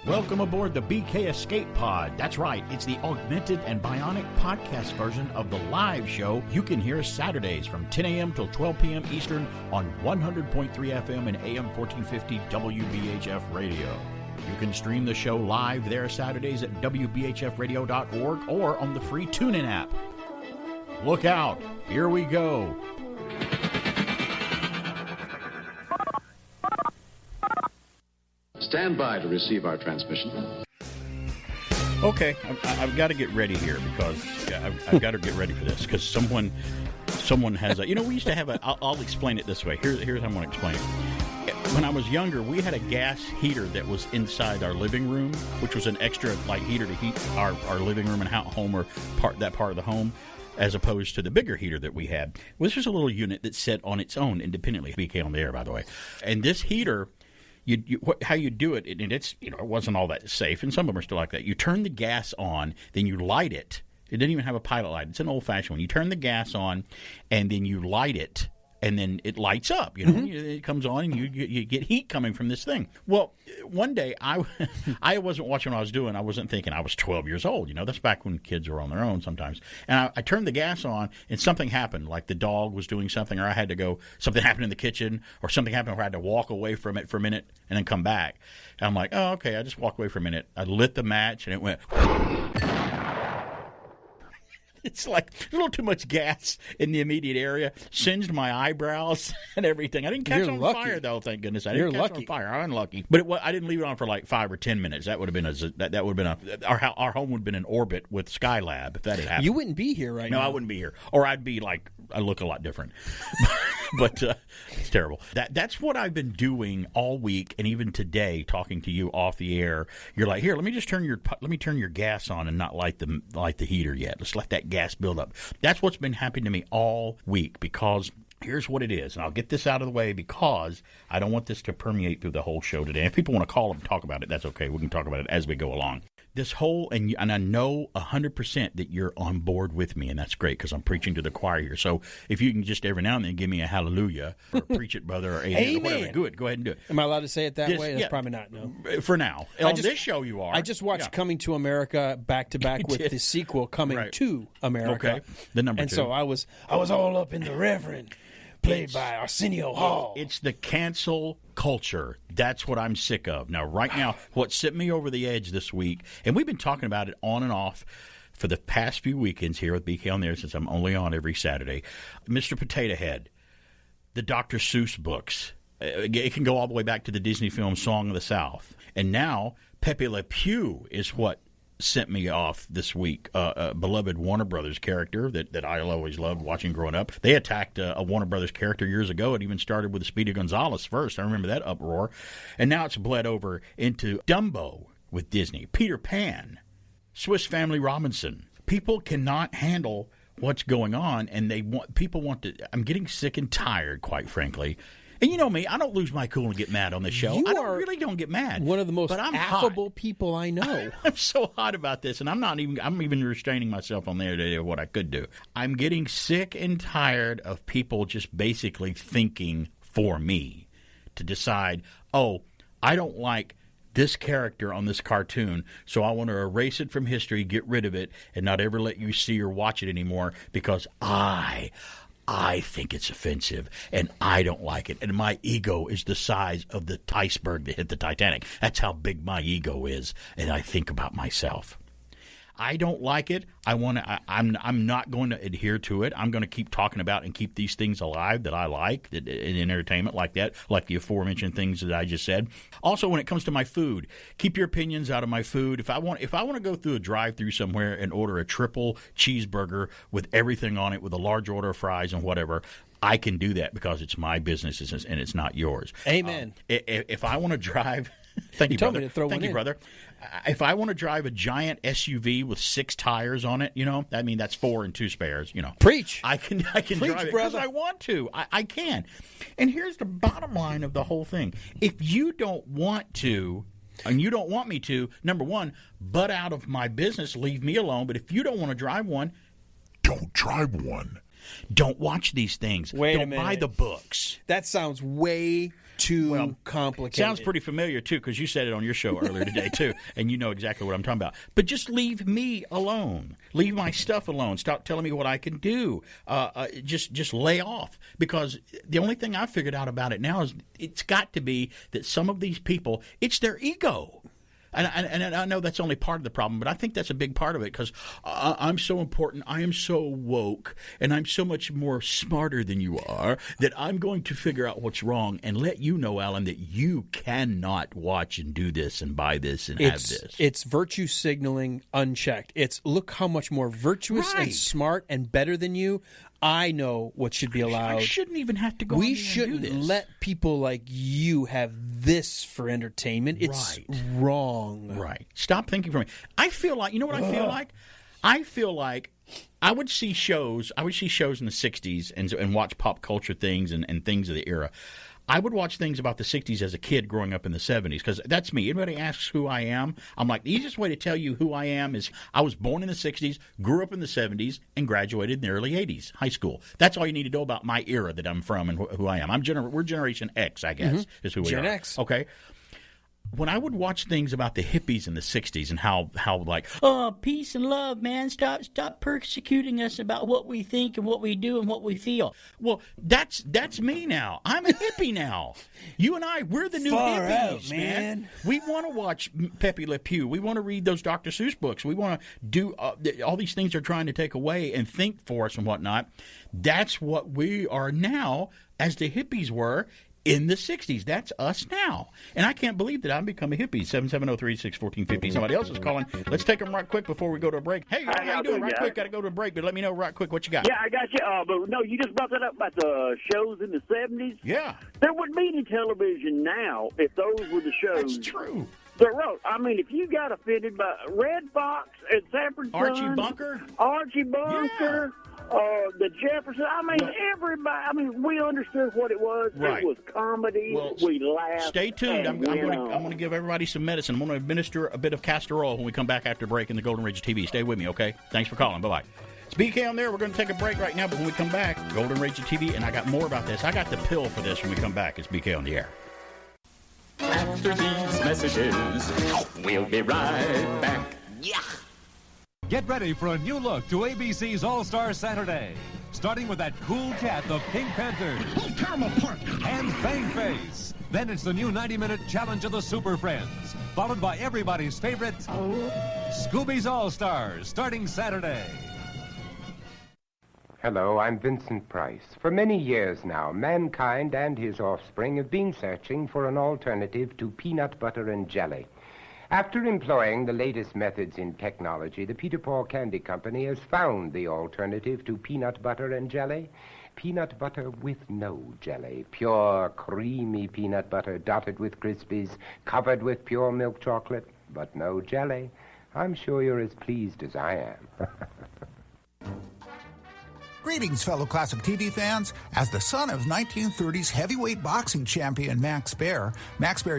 Welcome aboard the BK Escape Pod. That's right, it's the augmented and bionic podcast version of the live show. You can hear Saturdays from 10 a.m. till 12 p.m. Eastern on 100.3 FM and AM 1450 WBHF Radio. You can stream the show live there Saturdays at WBHFradio.org or on the free Tunein app. Look out, here we go. Stand by to receive our transmission. Okay, I've got to get ready here because I've got to get ready for this because someone has a. You know, we used to have a. I'll explain it this way. Here's how I'm going to explain it. When I was younger, we had a gas heater that was inside our living room, which was an extra like heater to heat our living room and home or that part of the home, as opposed to the bigger heater that we had. Well, this was a little unit that sat on its own independently. BK on the air, by the way, and this heater. How you do it, and it's it wasn't all that safe, and some of them are still like that. You turn the gas on, then you light it. It didn't even have a pilot light. It's an old-fashioned one. You turn the gas on, and then you light it, and then it lights up. It comes on, and you get heat coming from this thing. Well, one day I wasn't watching what I was doing. I wasn't thinking. I was 12 years old. That's back when kids were on their own sometimes. And I turned the gas on, and something happened. Like the dog was doing something, or I had to go. Something happened in the kitchen, or something happened where I had to walk away from it for a minute and then come back. And I'm like, oh, okay. I just walked away for a minute. I lit the match, and it went. It's like a little too much gas in the immediate area. Singed my eyebrows and everything. I didn't catch on fire, though, thank goodness. I didn't catch on fire. I'm unlucky. But I didn't leave it on for like 5 or 10 minutes. That would have been our home would have been in orbit with Skylab if that had happened. You wouldn't be here right now. No, I wouldn't be here. Or I'd be like, I look a lot different. But it's terrible. That's what I've been doing all week, and even today, talking to you off the air. You're like, here, let me turn your gas on and not light the heater yet. Let's let that gas build up. That's what's been happening to me all week because here's what it is, and I'll get this out of the way because I don't want this to permeate through the whole show today. If people want to call up and talk about it, that's okay. We can talk about it as we go along. This whole, and I know 100% that you're on board with me, and that's great because I'm preaching to the choir here. So if you can just every now and then give me a hallelujah or preach it, brother, or amen, or whatever, good. Go ahead and do it. Am I allowed to say it that way? That's probably not, no. For now. On this show you are. I just watched Coming to America back-to-back with the sequel Coming to America. Okay, the number 2. And so I was all up in the Reverend. Played by Arsenio Hall. It's the cancel culture. That's what I'm sick of. Now, right now, what sent me over the edge this week, and we've been talking about it on and off for the past few weekends here with BK on there since I'm only on every Saturday, Mr. Potato Head, the Dr. Seuss books. It can go all the way back to the Disney film Song of the South. And now Pepe Le Pew is what sent me off this week. A beloved Warner Brothers character that I always loved watching growing up. They attacked a Warner Brothers character years ago. It even started with Speedy Gonzales first. I remember that uproar. And now it's bled over into Dumbo with Disney, Peter Pan, Swiss Family Robinson. People cannot handle what's going on, and people want to. I'm getting sick and tired, quite frankly. And you know me, I don't lose my cool and get mad on this show. I really don't get mad. One of the most affable people I know. I'm so hot about this, and I'm even restraining myself on there today of what I could do. I'm getting sick and tired of people just basically thinking for me to decide, oh, I don't like this character on this cartoon, so I want to erase it from history, get rid of it, and not ever let you see or watch it anymore because I think it's offensive, and I don't like it. And my ego is the size of the iceberg that hit the Titanic. That's how big my ego is, and I think about myself. I don't like it. I'm not going to adhere to it. I'm going to keep talking about and keep these things alive that I like in entertainment like that, like the aforementioned things that I just said. Also, when it comes to my food, keep your opinions out of my food. If I want to go through a drive-through somewhere and order a triple cheeseburger with everything on it, with a large order of fries and whatever, I can do that because it's my business and it's not yours. Amen. If I want to drive, thank you, told brother. Me to throw thank one you, in. brother. If I want to drive a giant SUV with 6 tires on it, I mean that's 4 and 2 spares. Preach. I can Preach, drive it because I want to. I can. And here's the bottom line of the whole thing: if you don't want to. And you don't want me to, number one, butt out of my business, leave me alone. But if you don't want to drive one, don't drive one. Don't watch these things. Wait a don't minute. buy the books. That sounds way too complicated. Sounds pretty familiar, too, because you said it on your show earlier today, too, and you know exactly what I'm talking about. But just leave me alone. Leave my stuff alone. Stop telling me what I can do. Just lay off, because the only thing I've figured out about it now is it's got to be that some of these people, it's their ego. And I know that's only part of the problem, but I think that's a big part of it, because I'm so important, I am so woke, and I'm so much more smarter than you are, that I'm going to figure out what's wrong and let you know, Alan, that you cannot watch and do this and buy this and have this. It's virtue signaling unchecked. It's look how much more virtuous and smart and better than you. I know what should be allowed. I shouldn't even have to go. We and do shouldn't this. let people like you have this for entertainment. It's wrong. Right. Stop thinking for me. I feel like, you know what I feel like? I feel like I would see shows in the 60s and watch pop culture things and things of the era. I would watch things about the 60s as a kid growing up in the 70s, because that's me. Anybody asks who I am, I'm like, the easiest way to tell you who I am is I was born in the 60s, grew up in the 70s, and graduated in the early 80s, high school. That's all you need to know about my era that I'm from and who I am. We're Generation X, I guess, is who we are. Gen X. Okay. When I would watch things about the hippies in the 60s and how like, peace and love, man, stop persecuting us about what we think and what we do and what we feel. Well, that's me now. I'm a hippie now. You and we're the new Far hippies, out, man. We want to watch Pepe Le Pew. We want to read those Dr. Seuss books. We want to do all these things they're trying to take away and think for us and whatnot. That's what we are now, as the hippies were in the 60s. That's us now. And I can't believe that I've become a hippie. 770-386-1450. Somebody else is calling. Let's take them right quick before we go to a break. Hey, how you doing? Right quick. Got to go to a break, but let me know right quick what you got. Yeah, I got you. But no, you just brought that up about the shows in the 70s. Yeah. There wouldn't be any television now if those were the shows. That's true. That wrote. I mean, if you got offended by Red Fox and Sanford Archie Son, Bunker, the Jefferson. I mean, everybody. I mean, we understood what it was. Right. It was comedy. Well, we laughed. Stay tuned. I'm going to give everybody some medicine. I'm going to administer a bit of castor oil when we come back after break in the Golden Ridge TV. Stay with me, okay? Thanks for calling. Bye-bye. It's BK on there. We're going to take a break right now, but when we come back, Golden Ridge TV, and I got more about this. I got the pill for this when we come back. It's BK on the air. After these messages, we'll be right back. Yeah. Get ready for a new look to ABC's All-Star Saturday. Starting with that cool cat, the Pink Panther. Oh, tear 'em apart. And Bangface. Then it's the new 90-minute Challenge of the Super Friends. Followed by everybody's favorite, Scooby's All-Stars, starting Saturday. Hello, I'm Vincent Price. For many years now, mankind and his offspring have been searching for an alternative to peanut butter and jelly. After employing the latest methods in technology, the Peter Paul Candy Company has found the alternative to peanut butter and jelly. Peanut butter with no jelly. Pure, creamy peanut butter dotted with Crispies, covered with pure milk chocolate, but no jelly. I'm sure you're as pleased as I am. Greetings, fellow classic TV fans. As the son of 1930s heavyweight boxing champion Max Baer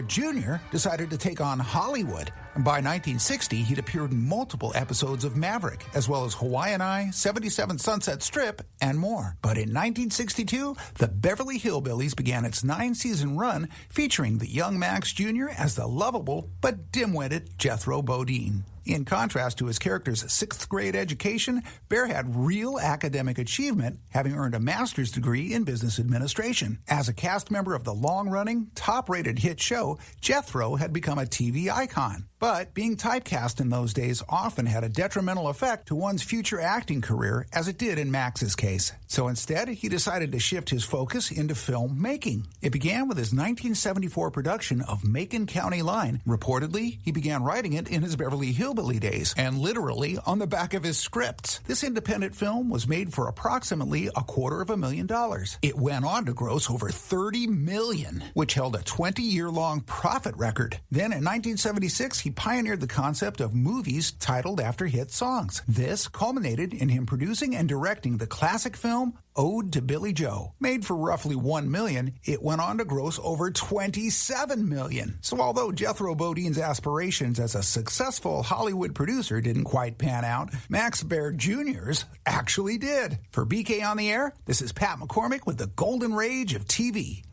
Jr. decided to take on Hollywood. And by 1960, he'd appeared in multiple episodes of Maverick, as well as Hawaiian Eye, 77 Sunset Strip, and more. But in 1962, the Beverly Hillbillies began its 9-season run, featuring the young Max Jr. as the lovable but dim-witted Jethro Bodine. In contrast to his character's 6th grade education, Baer had real academic achievement, having earned a master's degree in business administration. As a cast member of the long-running, top-rated hit show, Jethro had become a TV icon. But being typecast in those days often had a detrimental effect to one's future acting career, as it did in Max's case. So instead, he decided to shift his focus into film making. It began with his 1974 production of Macon County Line. Reportedly, he began writing it in his Beverly Hillbilly days, and literally on the back of his scripts. This independent film was made for approximately $250,000. It went on to gross over $30 million, which held a 20-year-long profit record. Then in 1976, he pioneered the concept of movies titled after hit songs. This culminated in him producing and directing the classic film Ode to Billy Joe. Made for roughly $1 million, it went on to gross over $27 million. So although Jethro Bodine's aspirations as a successful Hollywood producer didn't quite pan out, Max Baer Jr.'s actually did. For BK on the Air, this is Pat McCormick with the Golden Rage of TV.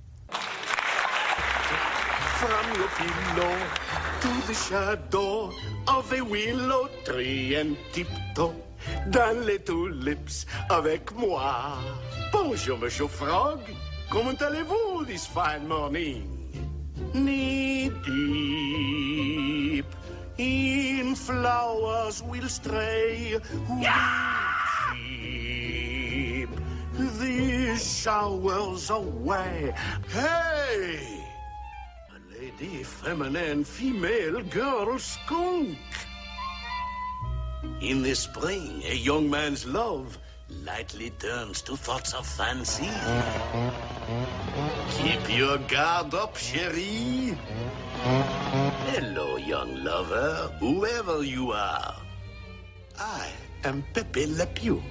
from your pillow to the shadow of a willow tree and tiptoe dans les tulips avec moi. Bonjour, Monsieur Frog. Comment allez-vous this fine morning? Knee deep in flowers will stray. Keep these showers away. Hey! A lady, feminine, female, girl, skunk. In the spring, a young man's love lightly turns to thoughts of fancy. Keep your guard up, chérie. Hello, young lover, whoever you are. I am Pepe Le Pew.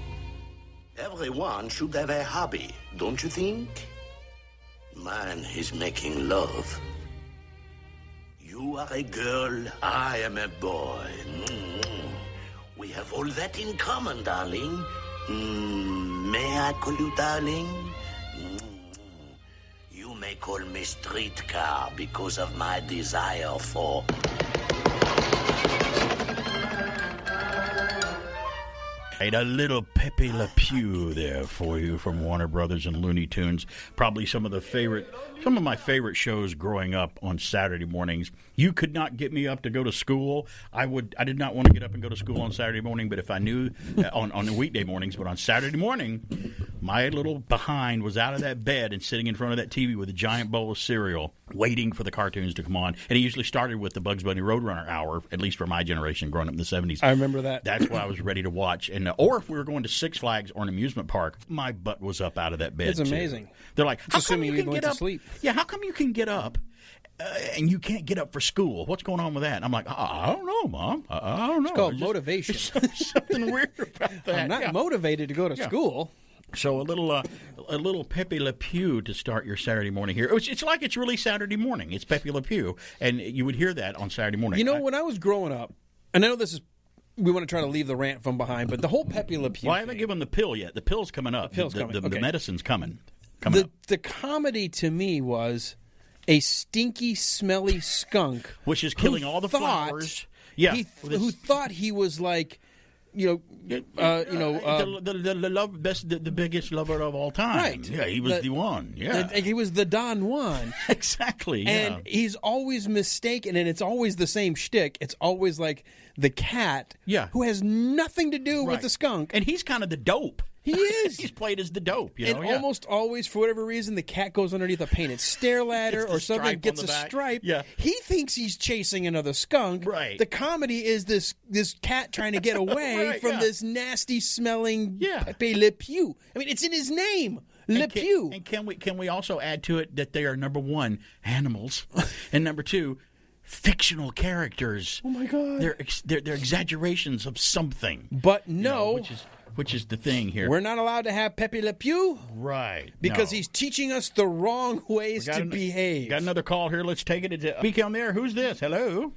Everyone should have a hobby, don't you think? Mine is making love. You are a girl, I am a boy. We have all that in common, darling. May I call you darling? You may call me streetcar because of my desire for... Hey, a little Pepe Le Pew there for you from Warner Brothers and Looney Tunes. Probably some of my favorite shows growing up on Saturday mornings. You could not get me up to go to school. I did not want to get up and go to school on Saturday morning, but if I knew on the weekday mornings, but on Saturday morning, my little behind was out of that bed and sitting in front of that TV with a giant bowl of cereal, waiting for the cartoons to come on. And it usually started with the Bugs Bunny Roadrunner hour, at least for my generation growing up in the 70s. I remember that. That's what I was ready to watch. And or if we were going to Six Flags or an amusement park, my butt was up out of that bed. It's amazing. Too. They're like, how come assuming you can went get to up? Sleep. Yeah, how come you can get up and you can't get up for school? What's going on with that? And I'm like, I don't know, Mom. I don't know. It's called motivation. There's something weird about that. I'm not motivated to go to school. So a little Pepe Le Pew to start your Saturday morning here. It's like it's really Saturday morning. It's Pepe Le Pew, and you would hear that on Saturday morning. You know, when I was growing up, and I know this is, we want to try to leave the rant from behind, but the whole Pepe Le Pew. Well, I haven't given the pill yet. The pill's coming up. The pill's coming. Okay. The medicine's coming up. The comedy to me was a stinky, smelly skunk, which is killing all the flowers. Yeah, who thought he was like, the biggest lover of all time. Right. Yeah, he was the one. Yeah, he was the Don Juan. Exactly. And he's always mistaken, and it's always the same shtick. It's always like the cat, who has nothing to do with the skunk, and he's kind of the dope. He is. He's played as the dope. And almost always, for whatever reason, the cat goes underneath a painted stair ladder or something, gets a stripe. Yeah. He thinks he's chasing another skunk. Right. The comedy is this cat trying to get away from this nasty-smelling Pepe Le Pew. I mean, it's in his name. Le Pew. And can we also add to it that they are, number one, animals, and number two, fictional characters. Oh, my God. They're exaggerations of something. But no. Which is the thing here. We're not allowed to have Pepe Le Pew. Right. Because he's teaching us the wrong ways to behave. Got another call here. Let's take it. Speak on there. Who's this? Hello?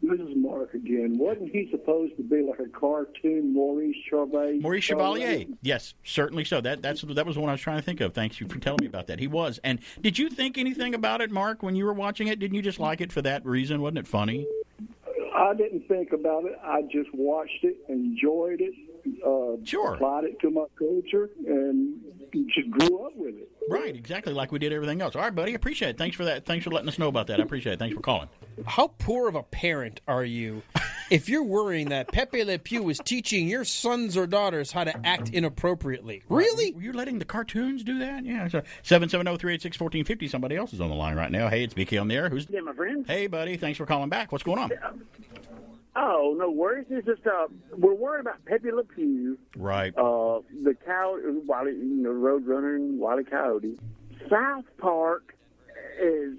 This is Mark again. Wasn't he supposed to be like a cartoon Maurice Chevalier? Maurice Chevalier. Yes, certainly so. That was the one I was trying to think of. Thanks you for telling me about that. He was. And did you think anything about it, Mark, when you were watching it? Didn't you just like it for that reason? Wasn't it funny? I didn't think about it. I just watched it, enjoyed it, applied it to my culture, and just grew up with it. Right, exactly like we did everything else. All right, buddy, appreciate it. Thanks for that. Thanks for letting us know about that. I appreciate it. Thanks for calling. How poor of a parent are you if you're worrying that Pepe Le Pew is teaching your sons or daughters how to act inappropriately? Really? Were you letting the cartoons do that? Yeah. 770-386-1450. Somebody else is on the line right now. Hey, it's BK on the air. Who's? Yeah, my friend. Hey, buddy. Thanks for calling back. What's going on? Oh, no worries. It's just we're worried about Pepe Le Pew. Right. The Wile, Roadrunner and Wile E. Coyote. South Park is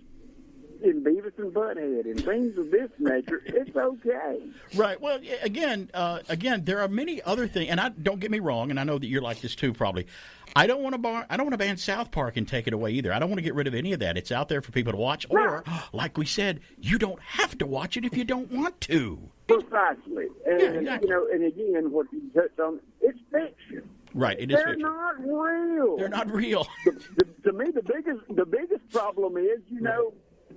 in Beavis and Butthead and things of this nature. It's okay. Right. Well, again, there are many other things, and don't get me wrong, and I know that you're like this too, probably. I don't want to ban South Park and take it away either. I don't want to get rid of any of that. It's out there for people to watch. Or, like we said, you don't have to watch it if you don't want to. Precisely. And, exactly. And again, what you touched on, it's fiction. Right, it is They're fiction. not real. They're not real. To me, the biggest problem is,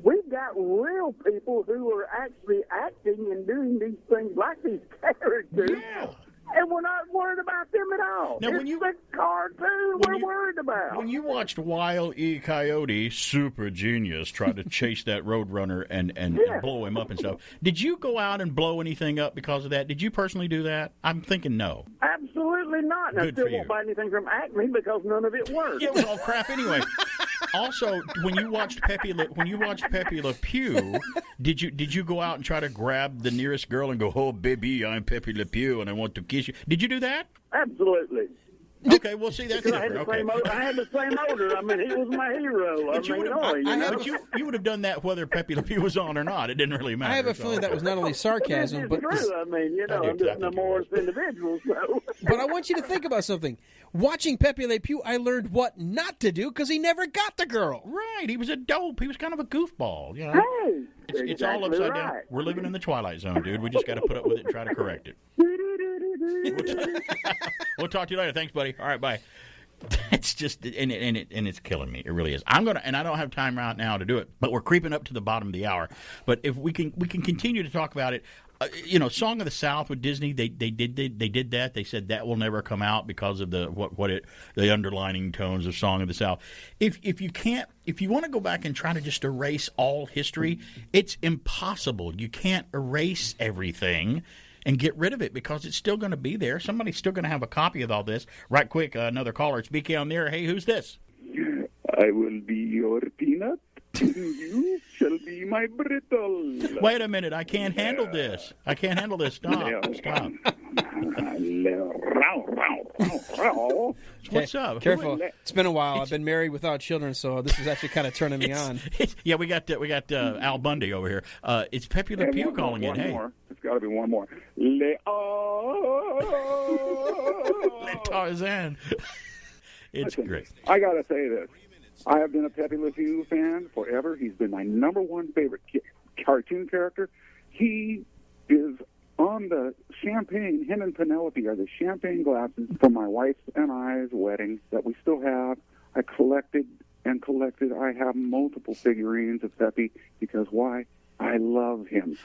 We've got real people who are actually acting and doing these things like these characters. Yeah. And we're not worried about them at all. Now, It's the cartoon we're worried about. When you watched Wile E. Coyote, super genius, try to chase that Roadrunner and blow him up and stuff, did you go out and blow anything up because of that? Did you personally do that? I'm thinking no. Absolutely not. And I still won't buy anything from Acme because none of it worked. Yeah, it was all crap anyway. Also, when you watched Pepe Le Pew, did you go out and try to grab the nearest girl and go, "Oh, baby, I'm Pepe Le Pew, and I want to kiss you"? Did you do that? Absolutely. Okay, well, see, that's different. I had the same odor. I mean, he was my hero. But you would have done that whether Pepe Le Pew was on or not. It didn't really matter. I have a feeling that was not only sarcasm, but true. I mean, I'm just an amorous individual. So. But I want you to think about something. Watching Pepe Le Pew, I learned what not to do because he never got the girl. Right. He was a dope. He was kind of a goofball. You know? Hey, it's all upside down. We're living in the Twilight Zone, dude. We just got to put up with it and try to correct it. We'll talk to you later. Thanks, buddy. All right, bye. It's just, and it's killing me. It really is. I don't have time right now to do it, but we're creeping up to the bottom of the hour. But if we can continue to talk about it. Song of the South with Disney, they did that. They said that will never come out because of the underlining tones of Song of the South. If you want to go back and try to just erase all history, it's impossible. You can't erase everything and get rid of it because it's still going to be there. Somebody's still going to have a copy of all this. Right quick, another caller. It's BK on there. Hey, who's this? I will be your peanut. You shall be my brittle. Wait a minute. I can't handle this. Stop. What's up? Careful. It's been a while. I've been married without children, so this is actually kind of turning me on. Yeah, we got Al Bundy over here. It's Pepe Le Pew calling in. Hey. It's got to be one more. Le Tarzan. It's great. I got to say this. I have been a Pepe Le Pew fan forever. He's been my number one favorite cartoon character. He is on the champagne. Him and Penelope are the champagne glasses from my wife's and I's wedding that we still have. I collected. I have multiple figurines of Pepe because why? I love him.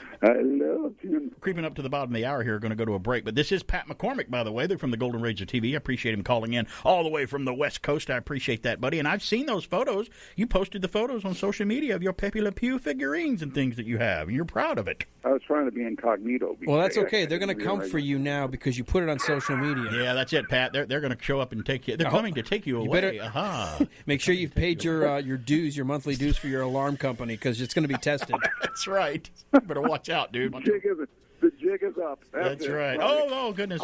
Creeping up to the bottom of the hour here, going to go to a break. But this is Pat McCormick, by the way. They're from the Golden Rage of TV. I appreciate him calling in all the way from the West Coast. I appreciate that, buddy. And I've seen those photos. You posted the photos on social media of your Pepe Le Pew figurines and things that you have, and you're proud of it. I was trying to be incognito. Well, that's okay. They're going to come for you now because you put it on social media. Yeah, that's it, Pat. They're going to show up and take you. They're coming to take you away. Make sure you've paid your dues, your monthly dues for your alarm company because it's going to be tested. That's right. Better watch out, dude. The jig is up. That's right. Oh, goodness.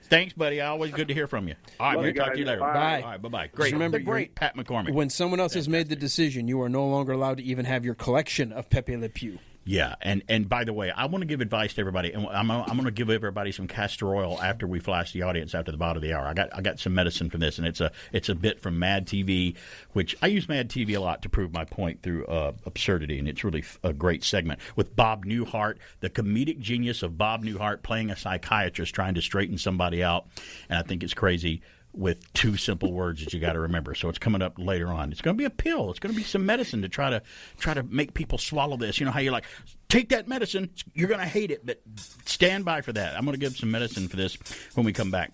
Thanks, buddy. Always good to hear from you. All right, we'll talk to you later. Bye. All right, bye-bye. Great. Remember, great Pat McCormick. When someone else has made the decision, you are no longer allowed to even have your collection of Pepe Le Pew. Yeah, and by the way, I want to give advice to everybody, and I'm going to give everybody some castor oil after we flash the audience after the bottom of the hour. I got some medicine for this, and it's a bit from Mad TV, which I use Mad TV a lot to prove my point through absurdity, and it's really a great segment with Bob Newhart, the comedic genius of Bob Newhart playing a psychiatrist trying to straighten somebody out, and I think it's crazy. With two simple words that you got to remember. So it's coming up later on. It's going to be a pill. It's going to be some medicine to try to make people swallow this. You know how you're like, take that medicine. You're going to hate it, but stand by for that. I'm going to give some medicine for this when we come back.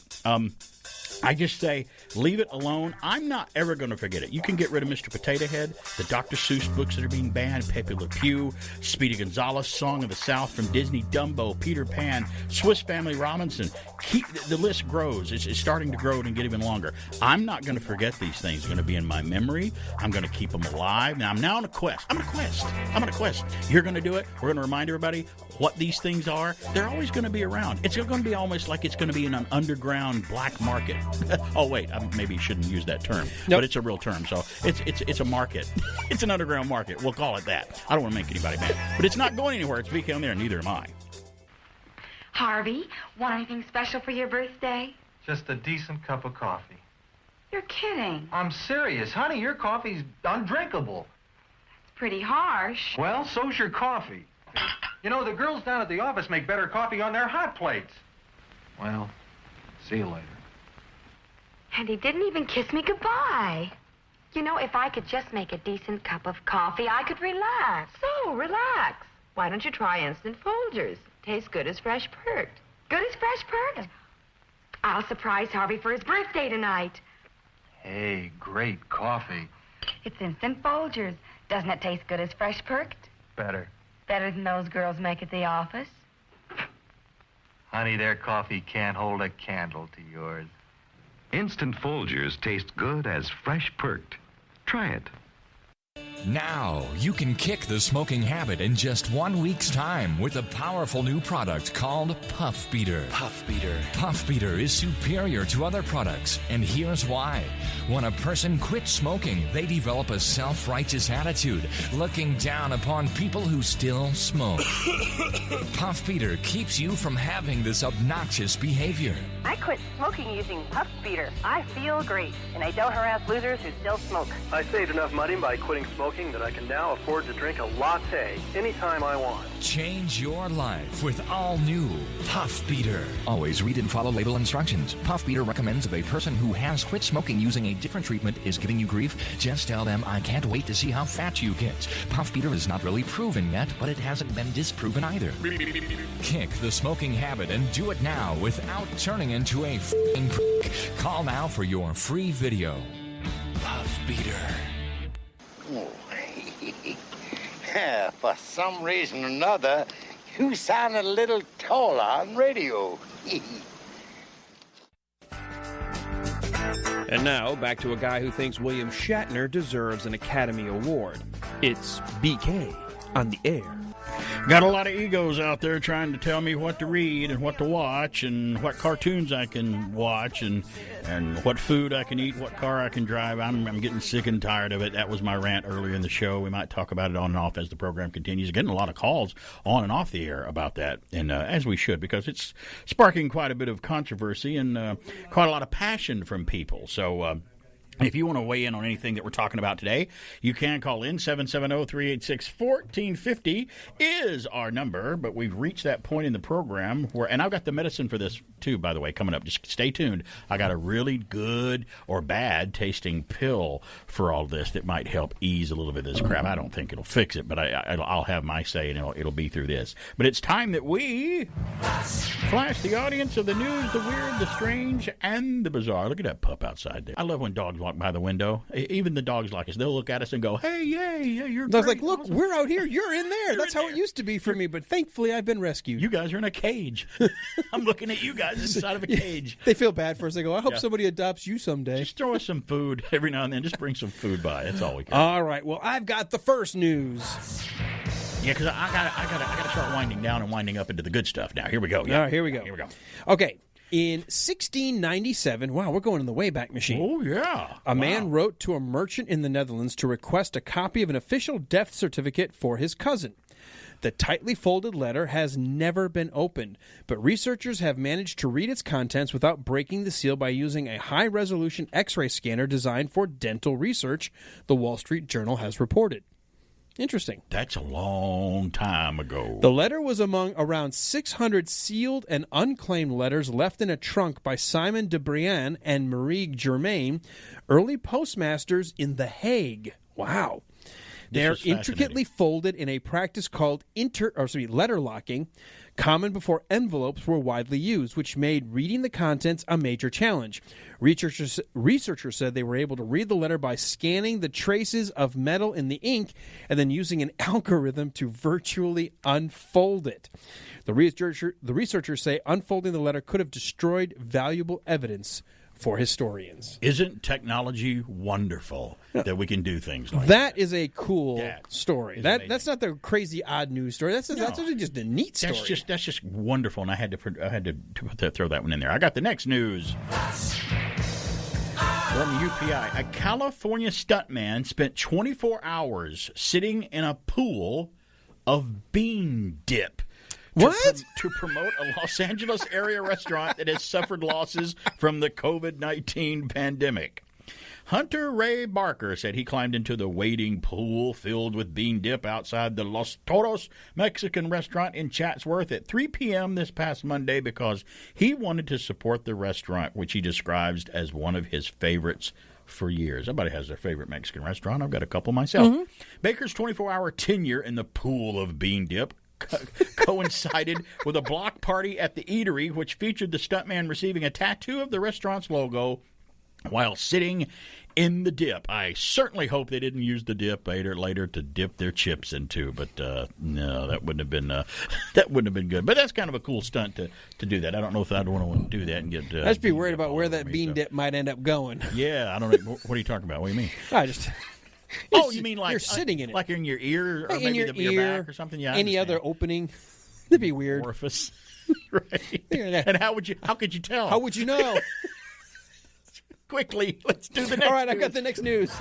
I just say, leave it alone. I'm not ever going to forget it. You can get rid of Mr. Potato Head, the Dr. Seuss books that are being banned, Pepe Le Pew, Speedy Gonzales, Song of the South from Disney, Dumbo, Peter Pan, Swiss Family Robinson. The list grows. It's starting to grow and get even longer. I'm not going to forget these things. They're going to be in my memory. I'm going to keep them alive. Now, I'm now on a quest. I'm on a quest. You're going to do it. We're going to remind everybody what these things are. They're always going to be around. It's going to be almost like it's going to be in an underground black market. Oh, wait, I maybe shouldn't use that term, but it's a real term. So it's a market. It's an underground market. We'll call it that. I don't want to make anybody mad. But it's not going anywhere. It's BK on there, neither am I. Harvey, want anything special for your birthday? Just a decent cup of coffee. You're kidding. I'm serious. Honey, your coffee's undrinkable. It's pretty harsh. Well, so's your coffee. You know, the girls down at the office make better coffee on their hot plates. Well, see you later. And he didn't even kiss me goodbye. You know, if I could just make a decent cup of coffee, I could relax. So, relax. Why don't you try Instant Folgers? Tastes good as fresh perked. Good as fresh perked? I'll surprise Harvey for his birthday tonight. Hey, great coffee. It's Instant Folgers. Doesn't it taste good as fresh perked? Better. Better than those girls make at the office? Honey, their coffee can't hold a candle to yours. Instant Folgers taste good as fresh perked. Try it. Now, you can kick the smoking habit in just 1 week's time with a powerful new product called Puff Beater. Puff Beater. Puff Beater is superior to other products, and here's why. When a person quits smoking, they develop a self-righteous attitude, looking down upon people who still smoke. Puff Beater keeps you from having this obnoxious behavior. I quit smoking using Puff Beater. I feel great, and I don't harass losers who still smoke. I saved enough money by quitting smoking that I can now afford to drink a latte anytime I want. Change your life with all new Puff Beater. Always read and follow label instructions. Puff Beater recommends if a person who has quit smoking using a different treatment is giving you grief, just tell them, I can't wait to see how fat you get. Puff Beater is not really proven yet, but it hasn't been disproven either. Kick the smoking habit and do it now without turning into a f***ing prick. Call now for your free video. Puff Beater. Oh. For some reason or another, you sounded a little taller on radio. And now, back to a guy who thinks William Shatner deserves an Academy Award. It's BK on the air. Got a lot of egos out there trying to tell me what to read and what to watch and what cartoons I can watch and what food I can eat, what car I can drive. I'm getting sick and tired of it. That was my rant earlier in the show. We might talk about it on and off as the program continues. Getting a lot of calls on and off the air about that, and as we should, because it's sparking quite a bit of controversy and quite a lot of passion from people. So if you want to weigh in on anything that we're talking about today, you can call in. 770-386-1450 is our number, but we've reached that point in the program where, and I've got the medicine for this too, by the way, coming up. Just stay tuned. I got a really good or bad tasting pill for all this that might help ease a little bit of this crap. I don't think it'll fix it, but I'll have my say, and it'll be through this. But it's time that we flash the audience of the news, the weird, the strange, and the bizarre. Look at that pup outside there. I love when dogs walk by the window. Even the dogs like us. They'll look at us and go, hey, yay, you're great. I was like, look, awesome. We're out here. You're in there. That's how it used to be for me, but thankfully I've been rescued. You guys are in a cage. I'm looking at you guys inside of a cage. They feel bad for us. They go, I hope somebody adopts you someday. Just throw us some food every now and then. Just bring some food by. That's all we can. All right. Well, I've got the first news. Yeah, because I gotta start winding down and winding up into the good stuff now. Here we go. Yeah. All right, here we go. Okay. In 1697, wow, we're going in the Wayback Machine. Oh, yeah. A man wrote to a merchant in the Netherlands to request a copy of an official death certificate for his cousin. The tightly folded letter has never been opened, but researchers have managed to read its contents without breaking the seal by using a high-resolution X-ray scanner designed for dental research, the Wall Street Journal has reported. Interesting. That's a long time ago. The letter was among around 600 sealed and unclaimed letters left in a trunk by Simon de Brienne and Marie Germain, early postmasters in The Hague. Wow. They're intricately folded in a practice called letter locking, common before envelopes were widely used, which made reading the contents a major challenge. Researchers said they were able to read the letter by scanning the traces of metal in the ink and then using an algorithm to virtually unfold it. The researchers say unfolding the letter could have destroyed valuable evidence for historians. Isn't technology wonderful that we can do things like that? That is a cool story. That's not the crazy odd news story. That's just a neat story. That's just wonderful, and I had to throw that one in there. I got the next news. From UPI, a California stuntman spent 24 hours sitting in a pool of bean dip. What? To promote a Los Angeles area restaurant that has suffered losses from the COVID-19 pandemic. Hunter Ray Barker said he climbed into the wading pool filled with bean dip outside the Los Toros Mexican restaurant in Chatsworth at 3 p.m. this past Monday because he wanted to support the restaurant, which he describes as one of his favorites for years. Everybody has their favorite Mexican restaurant. I've got a couple myself. Mm-hmm. Baker's 24-hour tenure in the pool of bean dip coincided with a block party at the eatery, which featured the stuntman receiving a tattoo of the restaurant's logo while sitting in the dip. I certainly hope they didn't use the dip later to dip their chips into, but no, that wouldn't have been good. But that's kind of a cool stunt to do that. I don't know if I'd want to do that and get. I'd just be worried about where that bean dip might end up going. Yeah, I don't know. What are you talking about? What do you mean? Oh, you mean like you're sitting in it, like in your ear, or in maybe your your back or something? Yeah, any other opening. That'd be weird. Orifice, right? And how could you tell? How would you know? Quickly, let's do the next. All right, I've got the next news.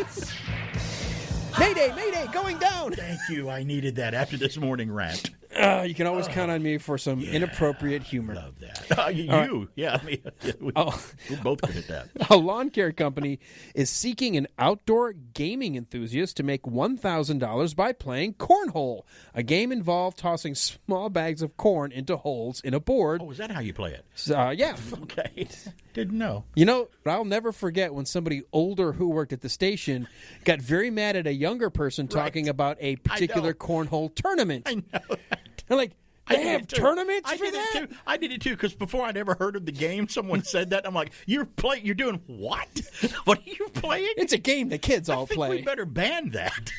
Mayday, Mayday, going down. Thank you. I needed that after this morning rant. You can always count on me for some inappropriate humor. Love that. Yeah. I mean, we're both good at that. A lawn care company is seeking an outdoor gaming enthusiast to make $1,000 by playing cornhole, a game involved tossing small bags of corn into holes in a board. Oh, is that how you play it? Yeah. Okay. Didn't know. You know, I'll never forget when somebody older who worked at the station got very mad at a younger person talking about a particular cornhole tournament. I know. They're like, they have tournaments for that? I did it too, because before I'd ever heard of the game, someone said that. I'm like, you're doing what? What are you playing? It's a game the kids all play. We better ban that.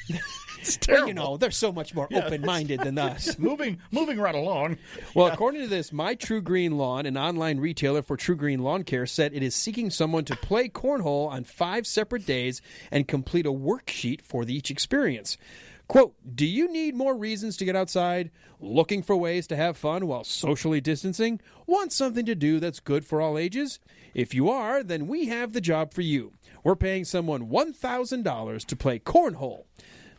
It's terrible. Well, they're so much more open-minded than us. Moving right along. Well, according to this, My True Green Lawn, an online retailer for True Green Lawn Care, said it is seeking someone to play cornhole on 5 separate days and complete a worksheet for each experience. Quote, do you need more reasons to get outside? Looking for ways to have fun while socially distancing? Want something to do that's good for all ages? If you are, then we have the job for you. We're paying someone $1,000 to play cornhole.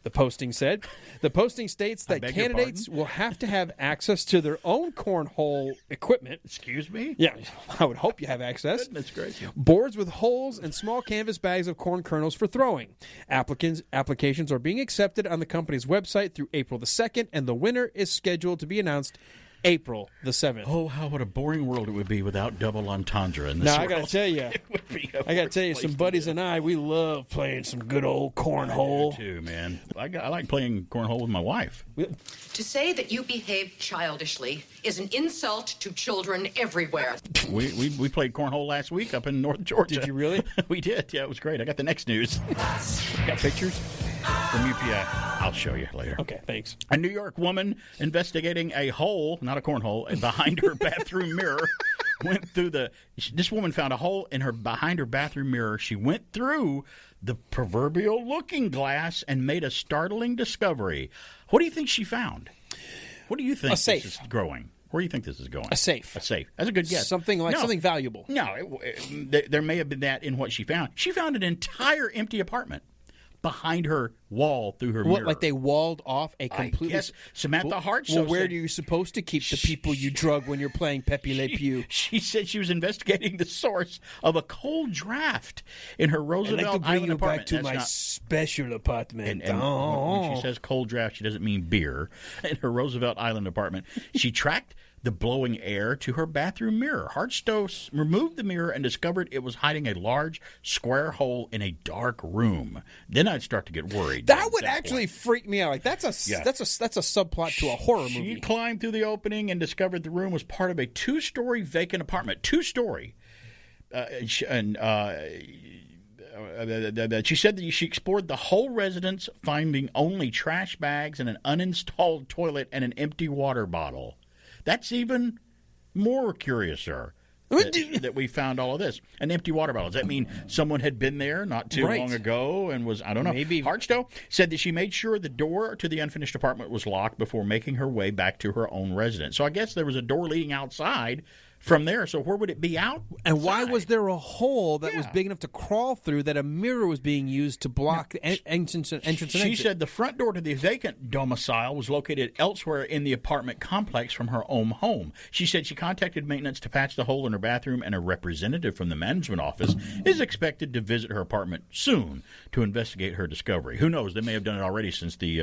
The posting said. The posting states that candidates will have to have access to their own cornhole equipment. Excuse me? Yeah, I would hope you have access. Goodness gracious. Boards with holes and small canvas bags of corn kernels for throwing. Applications are being accepted on the company's website through April the 2nd, and the winner is scheduled to be announced April the 7th. Oh, what a boring world it would be without double entendre in this Now, world. I got to tell you, some buddies and I, we love playing some good old cornhole. I do too, man. I like playing cornhole with my wife. To say that you behave childishly is an insult to children everywhere. We played cornhole last week up in North Georgia. Did you really? We did. Yeah, it was great. I got the next news. Got pictures? From UPI. I'll show you later. Okay, thanks. A New York woman investigating a hole, not a cornhole, behind her bathroom mirror went through this woman found a hole behind her bathroom mirror. She went through the proverbial looking glass and made a startling discovery. What do you think she found? What do you think this is growing? Where do you think this is going? A safe. A safe. That's a good guess. Something valuable. No, there may have been that in what she found. She found an entire empty apartment behind her wall through her mirror. Like they walled off a completely... Yes, Samantha Hart. Well, where are you supposed to keep the people you drug when you're playing Pepe Le Pew? She said she was investigating the source of a cold draft in her Roosevelt Island apartment. Back to my special apartment. And when she says cold draft, she doesn't mean beer. In her Roosevelt Island apartment, she tracked the blowing air to her bathroom mirror. Hartstow removed the mirror and discovered it was hiding a large square hole in a dark room. Then I'd start to get worried. That would actually freak me out. Like that's a subplot to a horror movie. She climbed through the opening and discovered the room was part of a 2-story vacant apartment. 2-story. She said that she explored the whole residence, finding only trash bags and an uninstalled toilet and an empty water bottle. That's even more curious, sir, that we found all of this. An empty water bottle. Does that mean someone had been there not too long ago and was, I don't know. Maybe. Hartstow said that she made sure the door to the unfinished apartment was locked before making her way back to her own residence. So I guess there was a door leading outside from there. So where would it be out? And why was there a hole that was big enough to crawl through that a mirror was being used to block the entrance and exit? She said the front door to the vacant domicile was located elsewhere in the apartment complex from her own home. She said she contacted maintenance to patch the hole in her bathroom, and a representative from the management office is expected to visit her apartment soon to investigate her discovery. Who knows? They may have done it already since the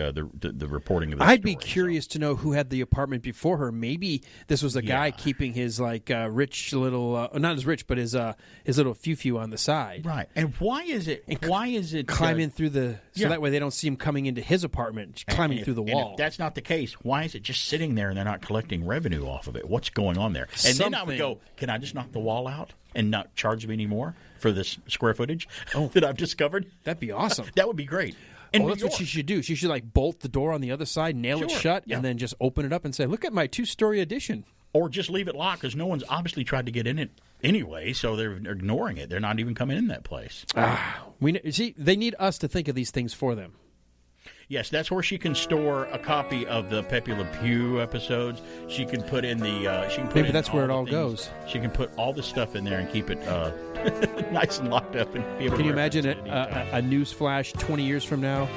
reporting of this I'd be curious to know who had the apartment before her. Maybe this was a guy keeping his rich little, not as rich, but his little few on the side. Right. And why is it? Climbing through so that way they don't see him coming into his apartment, climbing through the wall. And if that's not the case, why is it just sitting there and they're not collecting revenue off of it? What's going on there? And then I would go, can I just knock the wall out and not charge me anymore for this square footage that I've discovered? That'd be awesome. That would be great. That's what she should do. She should bolt the door on the other side, nail it shut, and then just open it up and say, "Look at my 2-story addition." Or just leave it locked because no one's obviously tried to get in it anyway, so they're ignoring it. They're not even coming in that place. They need us to think of these things for them. Yes, that's where she can store a copy of the Pepe Le Pew episodes. She can put in the. Maybe that's where it all goes. She can put all the stuff in there and keep it nice and locked up. And be able Can to you imagine a news flash 20 years from now?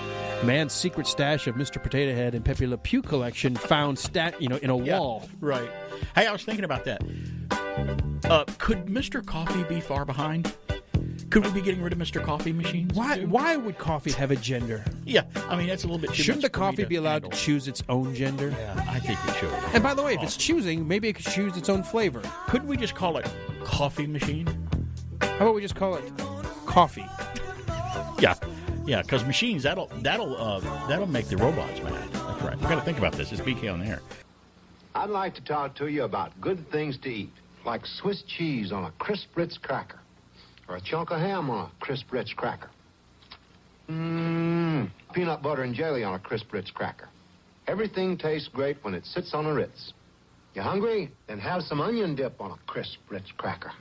Man's secret stash of Mr. Potato Head and Pepe Le Pew collection found in a wall. Right. Hey, I was thinking about that. Could Mr. Coffee be far behind? Could we be getting rid of Mr. Coffee machines? Why would coffee have a gender? Yeah, I mean, that's a little bit too Shouldn't much the coffee be allowed to choose its own gender? Yeah, I think it should. And by the way, if it's choosing, maybe it could choose its own flavor. Couldn't we just call it coffee machine? How about we just call it coffee? Yeah, because machines, that'll make the robots mad. That's right. We've got to think about this. It's BK on the air. I'd like to talk to you about good things to eat, like Swiss cheese on a crisp Ritz cracker, or a chunk of ham on a crisp Ritz cracker. Peanut butter and jelly on a crisp Ritz cracker. Everything tastes great when it sits on a Ritz. You hungry? Then have some onion dip on a crisp Ritz cracker.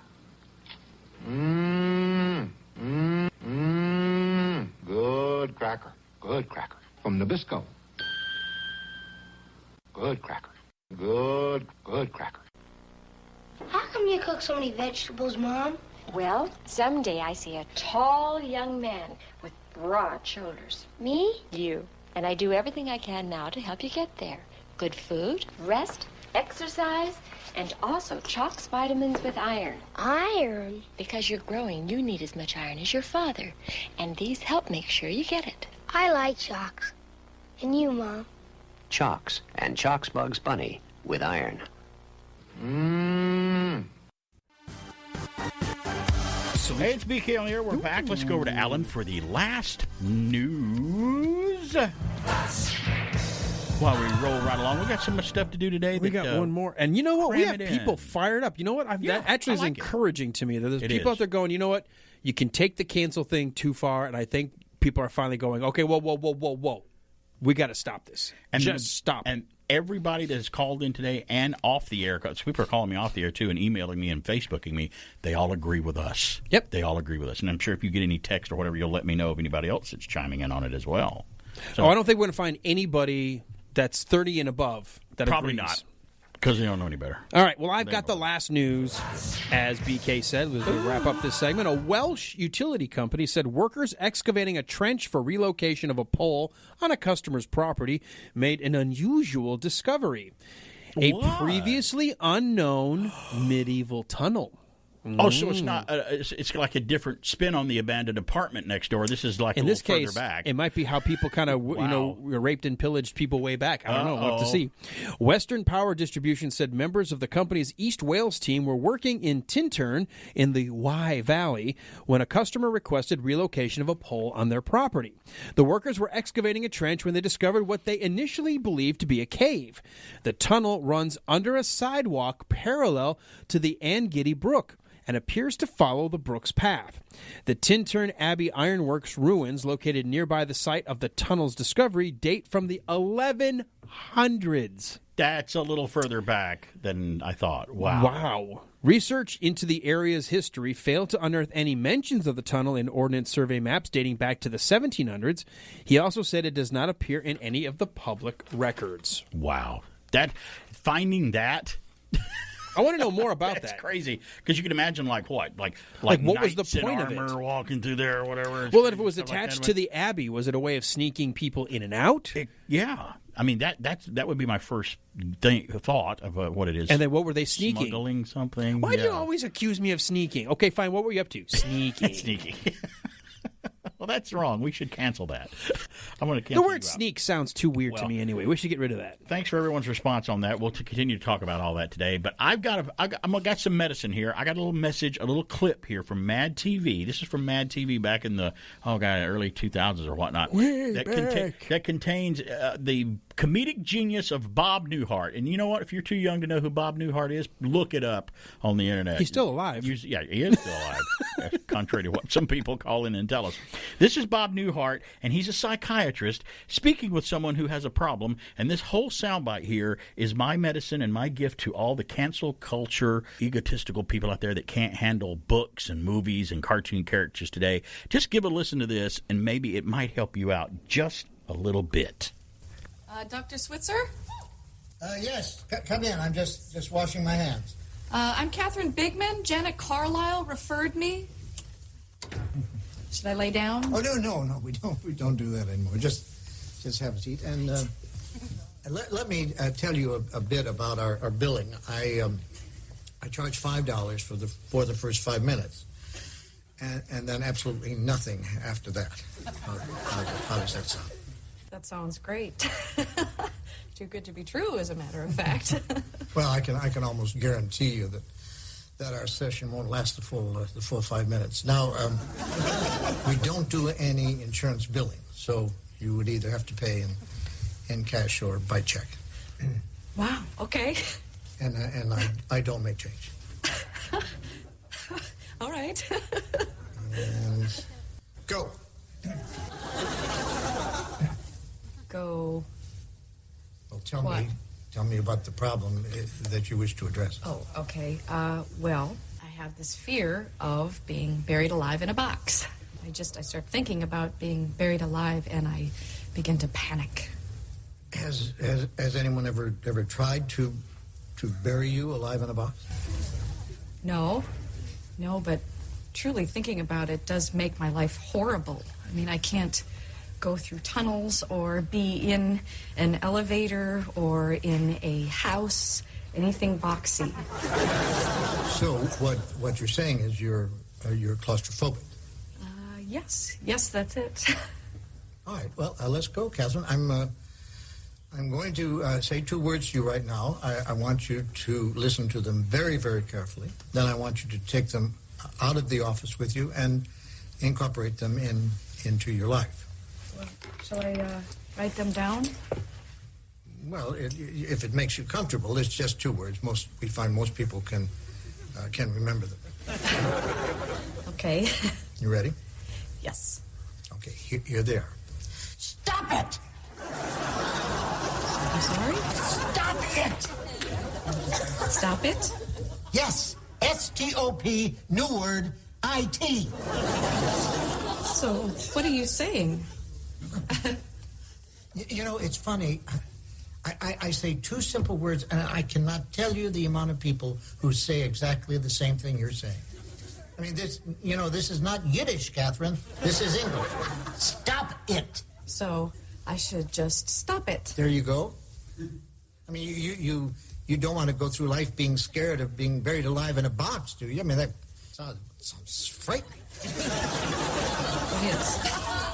Good cracker. Good cracker. From Nabisco. Good cracker. Good cracker. How come you cook so many vegetables, Mom? Well, someday I see a tall young man with broad shoulders. Me? You. And I do everything I can now to help you get there. Good food, rest, exercise, and also Chalk's vitamins with iron. Iron? Because you're growing, you need as much iron as your father. And these help make sure you get it. I like Chalks. And you, Mom? Chalks and Chalks Bugs Bunny with iron. Hey, it's BK on the air. We're back. Let's go over to Alan for the last news. While we roll right along, we got so much stuff to do today. We got one more. And you know what? We have people fired up. You know what? That actually is encouraging to me. That there's people out there going, you know what? You can take the cancel thing too far, and I think people are finally going, okay, whoa. We got to stop this. Just stop. And everybody that has called in today and off the air, because people are calling me off the air too and emailing me and Facebooking me, they all agree with us. Yep. They all agree with us. And I'm sure if you get any text or whatever, you'll let me know of anybody else that's chiming in on it as well. So, I don't think we're going to find anybody that's 30 and above that probably agrees. Not. Because they don't know any better. All right, well, I've got the last news. As BK said, we'll wrap up this segment. A Welsh utility company said workers excavating a trench for relocation of a pole on a customer's property made an unusual discovery. A previously unknown medieval tunnel. Oh, so it's not. It's like a different spin on the abandoned apartment next door. This is like in a this little case, further back. It might be how people kind of raped and pillaged people way back. I don't know. We'll have to see. Western Power Distribution said members of the company's East Wales team were working in Tunein in the Wye Valley when a customer requested relocation of a pole on their property. The workers were excavating a trench when they discovered what they initially believed to be a cave. The tunnel runs under a sidewalk parallel to the Angiddy Brook and appears to follow the brook's path. The Tunein Abbey Ironworks ruins, located nearby the site of the tunnel's discovery, date from the 1100s. That's a little further back than I thought. Wow. Research into the area's history failed to unearth any mentions of the tunnel in Ordnance Survey maps dating back to the 1700s. He also said it does not appear in any of the public records. Wow. Finding that... I want to know more about that. That's crazy. Because you can imagine, like what? Like what was the knights point in armor of it? Walking through there or whatever. Well, if it was attached to the abbey, was it a way of sneaking people in and out? Yeah. I mean, that would be my first thought of what it is. And then what were they sneaking? Smuggling something. Why do you always accuse me of sneaking? Okay, fine. What were you up to? Sneaking. Sneaking. Well, that's wrong. We should cancel that. I'm going to cancel The word you out. sneak sounds too weird to me anyway. We should get rid of that. Thanks for everyone's response on that. We'll continue to talk about all that today. But I got some medicine here. I got a little message, a little clip here from Mad TV. This is from Mad TV back in the early 2000s or whatnot. That contains the comedic genius of Bob Newhart. And you know what? If you're too young to know who Bob Newhart is, look it up on the internet. He's still alive. He is still alive, contrary to what some people call in and tell us. This is Bob Newhart, and he's a psychiatrist speaking with someone who has a problem. And this whole soundbite here is my medicine and my gift to all the cancel culture, egotistical people out there that can't handle books and movies and cartoon characters today. Just give a listen to this, and maybe it might help you out just a little bit. Dr. Switzer? Yes, come in. I'm just washing my hands. I'm Catherine Bigman. Janet Carlisle referred me. Should I lay down? Oh, no, we don't do that anymore. Just have a seat. And let me tell you a bit about our billing. I charge $5 for the first 5 minutes, and then absolutely nothing after that. How does that sound? That sounds great. Too good to be true, as a matter of fact. Well, I can almost guarantee you that our session won't last the full 5 minutes. Now, we don't do any insurance billing, so you would either have to pay in cash or by check. Wow. Okay. And I don't make change. All right. And go. Go. Well, tell me about the problem that you wish to address. Oh, okay. Well, I have this fear of being buried alive in a box. I start thinking about being buried alive, and I begin to panic. Has anyone ever tried to bury you alive in a box? No, but truly thinking about it does make my life horrible. I mean, I can't go through tunnels or be in an elevator or in a house, anything boxy. So what you're saying is you're claustrophobic. Yes, that's it. All right, well, let's go, Catherine. I'm going to say 2 words to you right now. I want you to listen to them very, very carefully. Then I want you to take them out of the office with you and incorporate them into your life. Well, shall I write them down? Well, if it makes you comfortable, it's just 2 words. We find most people can remember them. Okay. You ready? Yes. Okay, here they are. Stop it! I'm sorry? Stop it! Stop it? Yes, S-T-O-P, new word, I-T. So, what are you saying? You know, it's funny. I say 2 simple words, and I cannot tell you the amount of people who say exactly the same thing you're saying. I mean, this is not Yiddish, Catherine. This is English. Stop it. So, I should just stop it. There you go. I mean, you don't want to go through life being scared of being buried alive in a box, do you? I mean, that sounds frightening. It is.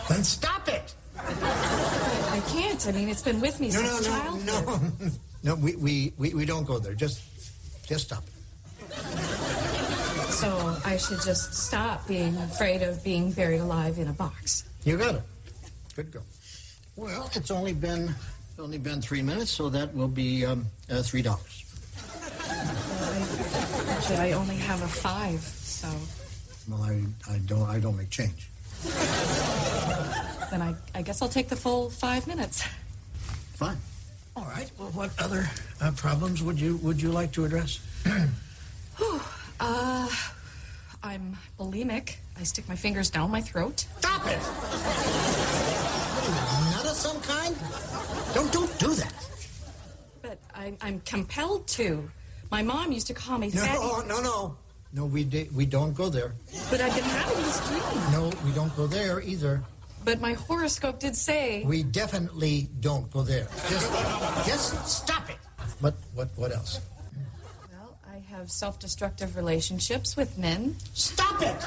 Then stop it. I can't. I mean, it's been with me since childhood. No, we don't go there. Just stop it. So I should just stop being afraid of being buried alive in a box. You got it. Good go. Well, it's only been 3 minutes, so that will be $3. Actually, I only have a 5, so. Well, I don't make change. Then I guess I'll take the full 5 minutes. Fine. All right. Well, what other problems would you like to address? I'm bulimic. I stick my fingers down my throat. Stop it! Nut of some kind? Don't do that. But I'm compelled to. My mom used to call me fatty. No, we don't go there. But I've been having this dream. No, we don't go there either. But my horoscope did say... We definitely don't go there. Just stop it. What else? Well, I have self-destructive relationships with men. Stop it!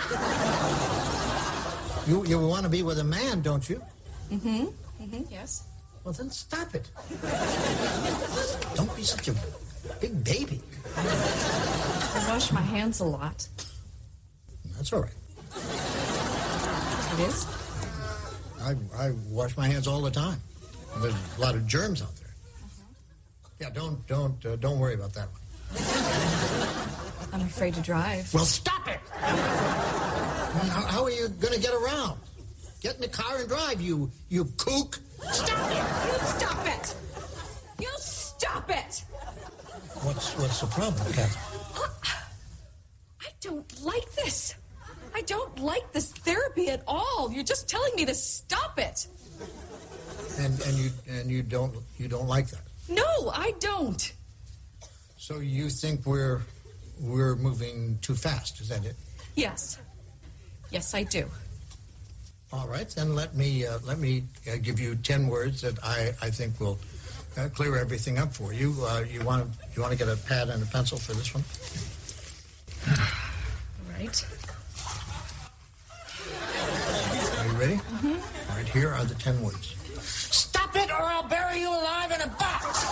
You want to be with a man, don't you? Mm-hmm. Mm-hmm. Yes. Well, then stop it. Don't be such a big baby. I wash my hands a lot. That's all right. It is? I wash my hands all the time. There's a lot of germs out there. Yeah, don't worry about that one. I'm afraid to drive. Well, stop it! How are you going to get around? Get in the car and drive, you kook. Stop it! You stop it! You stop it! What's the problem, Catherine? I don't like this. I don't like this therapy at all. You're just telling me to stop it. And you don't like that? No, I don't. So you think we're moving too fast? Is that it? Yes. Yes, I do. All right, then let me give you 10 words that I think will clear everything up for you. You want to get a pad and a pencil for this one? All right. Are you ready? Mm-hmm. All right, here are the 10 words. Stop it, or I'll bury you alive in a box.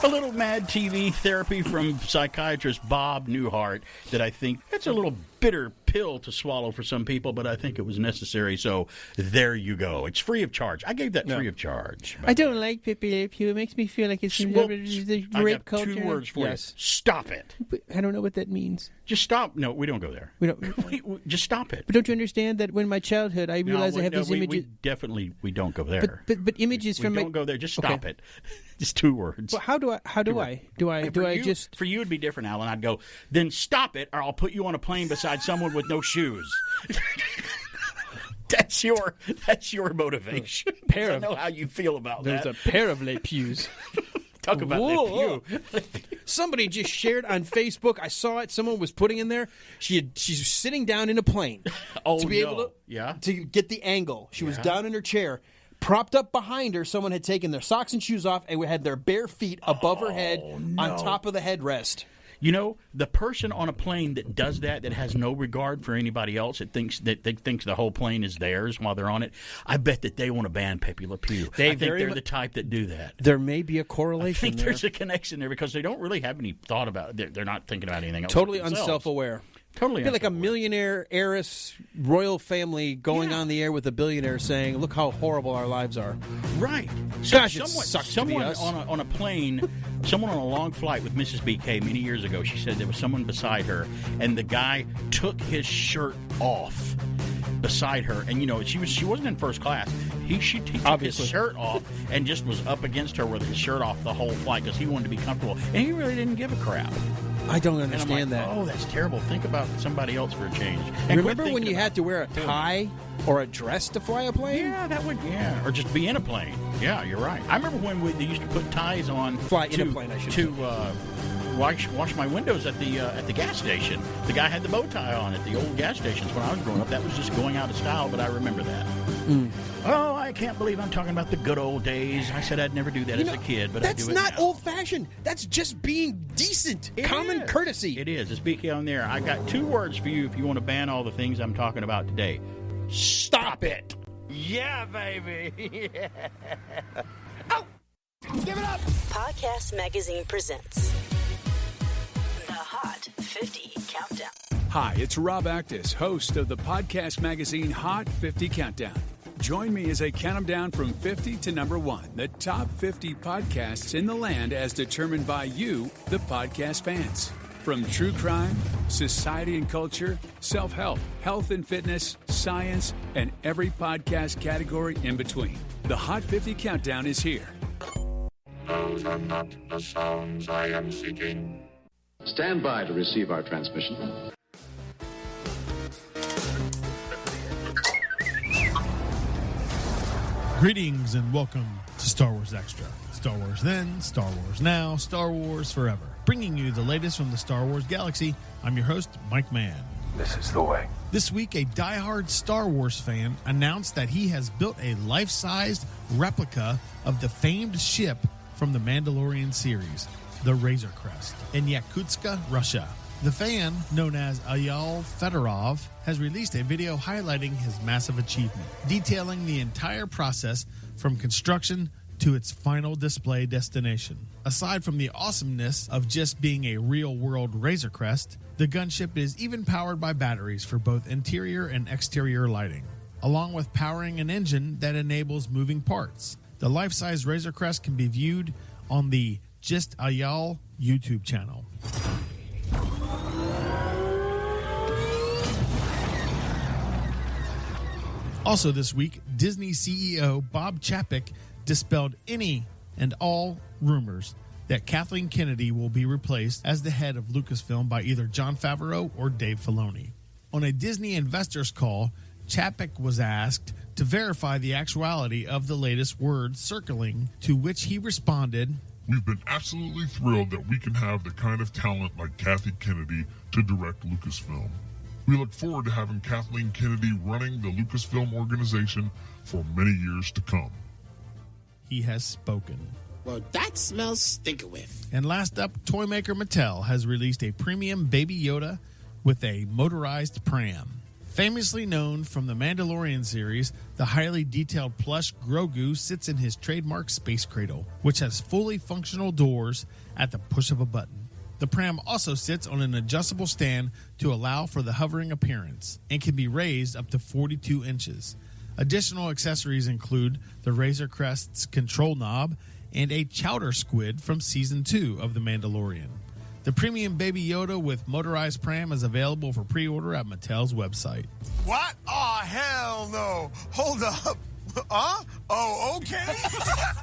A little Mad TV therapy from psychiatrist Bob Newhart that I think it's a little bitter pill to swallow for some people, but I think it was necessary. So there you go. It's free of charge. I gave that free of charge. I don't like Pepe Le Pew. It makes me feel like it's the I rape got culture. 2 words for you. Stop it. But I don't know what that means. Just stop. No, we don't go there. We don't. Just stop it. But don't you understand that when my childhood, I realized I have these images. We don't go there. But images from don't go there. Just stop it. Just 2 words. Well, how do I just? For you, it'd be different, Alan. I'd go, then stop it, or I'll put you on a plane beside someone with no shoes. That's your motivation. I know how you feel about that. There's a pair of Le Pews. Talk about Le Pew. Somebody just shared on Facebook. I saw it. Someone was putting in there. She's sitting down in a plane to be able to get the angle. She was down in her chair. Propped up behind her, someone had taken their socks and shoes off and had their bare feet above her head on top of the headrest. You know, the person on a plane that does that has no regard for anybody else, that thinks the whole plane is theirs while they're on it, I bet that they want to ban Pepe Le Pew. I think they're the type that do that. There may be a correlation I think there's a connection there because they don't really have any thought about it. They're not thinking about anything else. Totally unself-aware. Totally. I feel like a millionaire, heiress, royal family going on the air with a billionaire saying, "Look how horrible our lives are." Right. Gosh, it sucks to be someone us. on a plane, someone on a long flight with Mrs. BK many years ago, she said there was someone beside her, and the guy took his shirt off beside her, and she wasn't in first class. He took his shirt off and just was up against her with his shirt off the whole flight because he wanted to be comfortable, and he really didn't give a crap. I don't understand that. Oh, that's terrible. Think about somebody else for a change. And remember when you had to wear a tie or a dress to fly a plane? Yeah, that would. Yeah, or just be in a plane. Yeah, you're right. I remember when they used to put ties on. Fly in a plane, I should to wash my windows at the gas station. The guy had the bow tie on at the old gas stations when I was growing up. That was just going out of style, but I remember that. Oh, I can't believe I'm talking about the good old days. I said I'd never do that as a kid, but I do it now. That's not old-fashioned. That's just being decent. Common courtesy. It is. It's BK on there. I got 2 words for you if you want to ban all the things I'm talking about today. Stop it. Yeah, baby. Yeah. Oh! Give it up! Podcast Magazine presents the Hot 50 Countdown. Hi, it's Rob Actis, host of the podcast magazine Hot 50 Countdown. Join me as I count them down from 50 to number 1, the top 50 podcasts in the land as determined by you, the podcast fans. From true crime, society and culture, self-help, health and fitness, science, and every podcast category in between. The Hot 50 Countdown is here. Those are not the songs I am seeking. Stand by to receive our transmission. Greetings and welcome to Star Wars Extra. Star Wars then, Star Wars now, Star Wars forever. Bringing you the latest from the Star Wars galaxy, I'm your host, Mike Mann. This is the way. This week, a diehard Star Wars fan announced that he has built a life-sized replica of the famed ship from the Mandalorian series, the Razor Crest, in Yakutsk, Russia. The fan, known as Ayal Fedorov, has released a video highlighting his massive achievement, detailing the entire process from construction to its final display destination. Aside from the awesomeness of just being a real-world Razor Crest, the gunship is even powered by batteries for both interior and exterior lighting, along with powering an engine that enables moving parts. The life-size Razor Crest can be viewed on the Just Ayal YouTube channel. Also this week, Disney CEO Bob Chapek dispelled any and all rumors that Kathleen Kennedy will be replaced as the head of Lucasfilm by either Jon Favreau or Dave Filoni. On a Disney investors call, Chapek was asked to verify the actuality of the latest words circling, to which he responded, "We've been absolutely thrilled that we can have the kind of talent like Kathy Kennedy to direct Lucasfilm. We look forward to having Kathleen Kennedy running the Lucasfilm organization for many years to come." He has spoken. Well, that smells stinkerwith. And last up, toy maker Mattel has released a premium Baby Yoda with a motorized pram. Famously known from the Mandalorian series, the highly detailed plush Grogu sits in his trademark space cradle, which has fully functional doors at the push of a button. The pram also sits on an adjustable stand to allow for the hovering appearance and can be raised up to 42 inches. Additional accessories include the Razor Crest's control knob and a chowder squid from Season 2 of The Mandalorian. The premium Baby Yoda with motorized pram is available for pre-order at Mattel's website. What? Oh, hell no. Hold up. Huh? Oh, okay.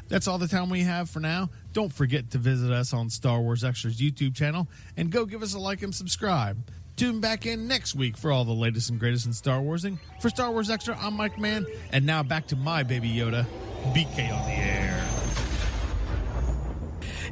That's all the time we have for now. Don't forget to visit us on Star Wars Extra's YouTube channel and go give us a like and subscribe. Tune back in next week for all the latest and greatest in Star Warsing. For Star Wars Extra, I'm Mike Mann, and now back to my Baby Yoda, BK on the air.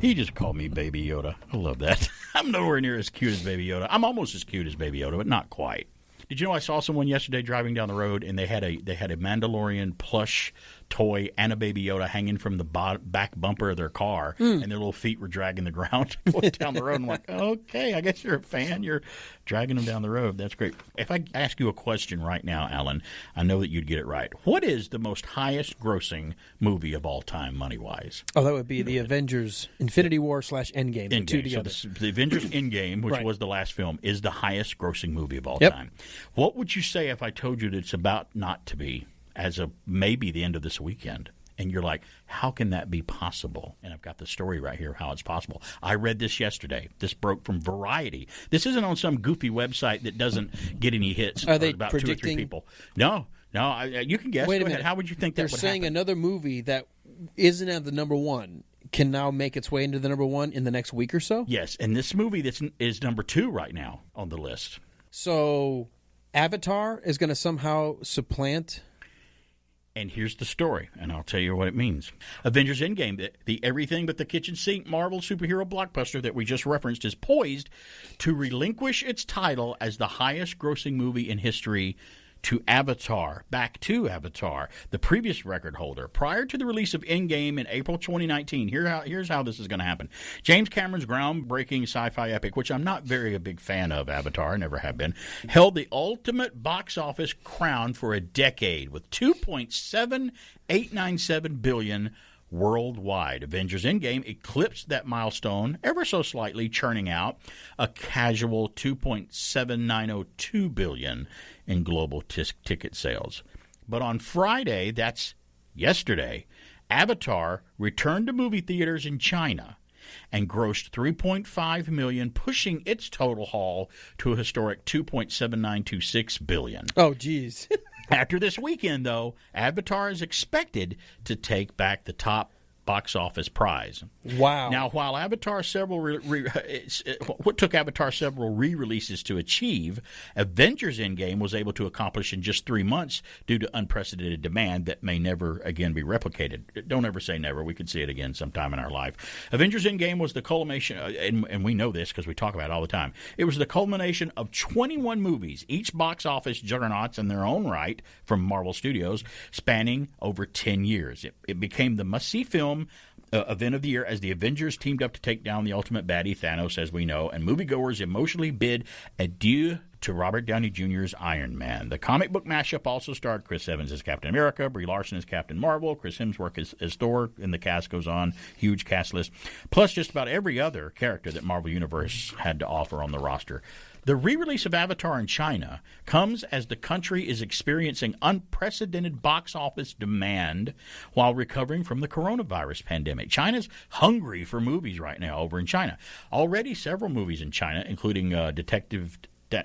He just called me Baby Yoda. I love that. I'm nowhere near as cute as Baby Yoda. I'm almost as cute as Baby Yoda, but not quite. Did you know I saw someone yesterday driving down the road, and they had a Mandalorian plush toy and a Baby Yoda hanging from the back bumper of their car, and their little feet were dragging the ground going down the road. I'm like, okay, I guess you're a fan. You're dragging them down the road. That's great. If I ask you a question right now, Alan, I know that you'd get it right. What is the most highest grossing movie of all time, money-wise? Oh, that would be the Avengers Infinity War / Endgame. The two together. So the Avengers Endgame, which was the last film, is the highest grossing movie of all Yep. time. What would you say if I told you that it's about not to be, as of maybe the end of this weekend? And you're like, how can that be possible? And I've got the story right here, how it's possible. I read this yesterday. This broke from Variety. This isn't on some goofy website that doesn't get any hits. Are they about predicting? 2 or 3 people. No, you can guess. Wait a Go minute. ahead. How would you think that They're would saying happen? another movie that isn't at the number one can now make its way into the number one in the next week or so? Yes, and this movie is number 2 right now on the list. So Avatar is going to somehow supplant. And here's the story, and I'll tell you what it means. Avengers Endgame, the everything but the kitchen sink Marvel superhero blockbuster that we just referenced, is poised to relinquish its title as the highest grossing movie in history back to Avatar, the previous record holder. Prior to the release of Endgame in April 2019, here's how this is going to happen. James Cameron's groundbreaking sci-fi epic, which I'm not very a big fan of, Avatar, I never have been, held the ultimate box office crown for a decade with $2.7897 billion worldwide. Avengers Endgame eclipsed that milestone ever so slightly, churning out a casual $2.7902 billion in global ticket sales. But on Friday, that's yesterday, Avatar returned to movie theaters in China and grossed $3.5 million, pushing its total haul to a historic $2.7926 billion. Oh, geez. After this weekend, though, Avatar is expected to take back the top box office prize. Wow. Now, while Avatar what took Avatar several re-releases to achieve, Avengers Endgame was able to accomplish in just 3 months due to unprecedented demand that may never again be replicated. Don't ever say never. We could see it again sometime in our life. Avengers Endgame was the culmination, and we know this because we talk about it all the time. It was the culmination of 21 movies, each box office juggernauts in their own right from Marvel Studios, spanning over 10 years. It became the must-see film event of the year as the Avengers teamed up to take down the ultimate baddie, Thanos, as we know, and moviegoers emotionally bid adieu to Robert Downey Jr.'s Iron Man. The comic book mashup also starred Chris Evans as Captain America, Brie Larson as Captain Marvel, Chris Hemsworth as Thor, and the cast goes on. Huge cast list. Plus just about every other character that Marvel Universe had to offer on the roster. The re-release of Avatar in China comes as the country is experiencing unprecedented box office demand while recovering from the coronavirus pandemic. China's hungry for movies right now over in China. Already several movies in China, including Detective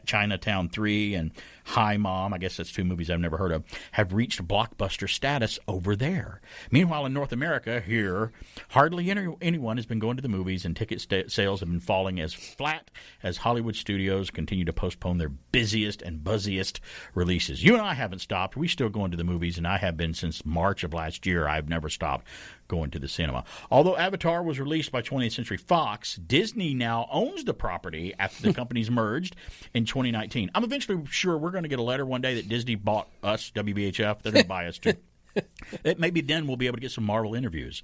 Chinatown 3 and Hi Mom, I guess that's two movies I've never heard of, have reached blockbuster status over there. Meanwhile, in North America, here, hardly anyone has been going to the movies, and ticket sales have been falling as flat as Hollywood studios continue to postpone their busiest and buzziest releases. You and I haven't stopped. We're still going to the movies, and I have been since March of last year. I've never stopped going to the cinema. Although Avatar was released by 20th Century Fox, Disney now owns the property after the companies merged in 2019. I'm eventually sure we're going to get a letter one day that Disney bought us, WBHF. They're going to buy us too. Maybe then we'll be able to get some Marvel interviews.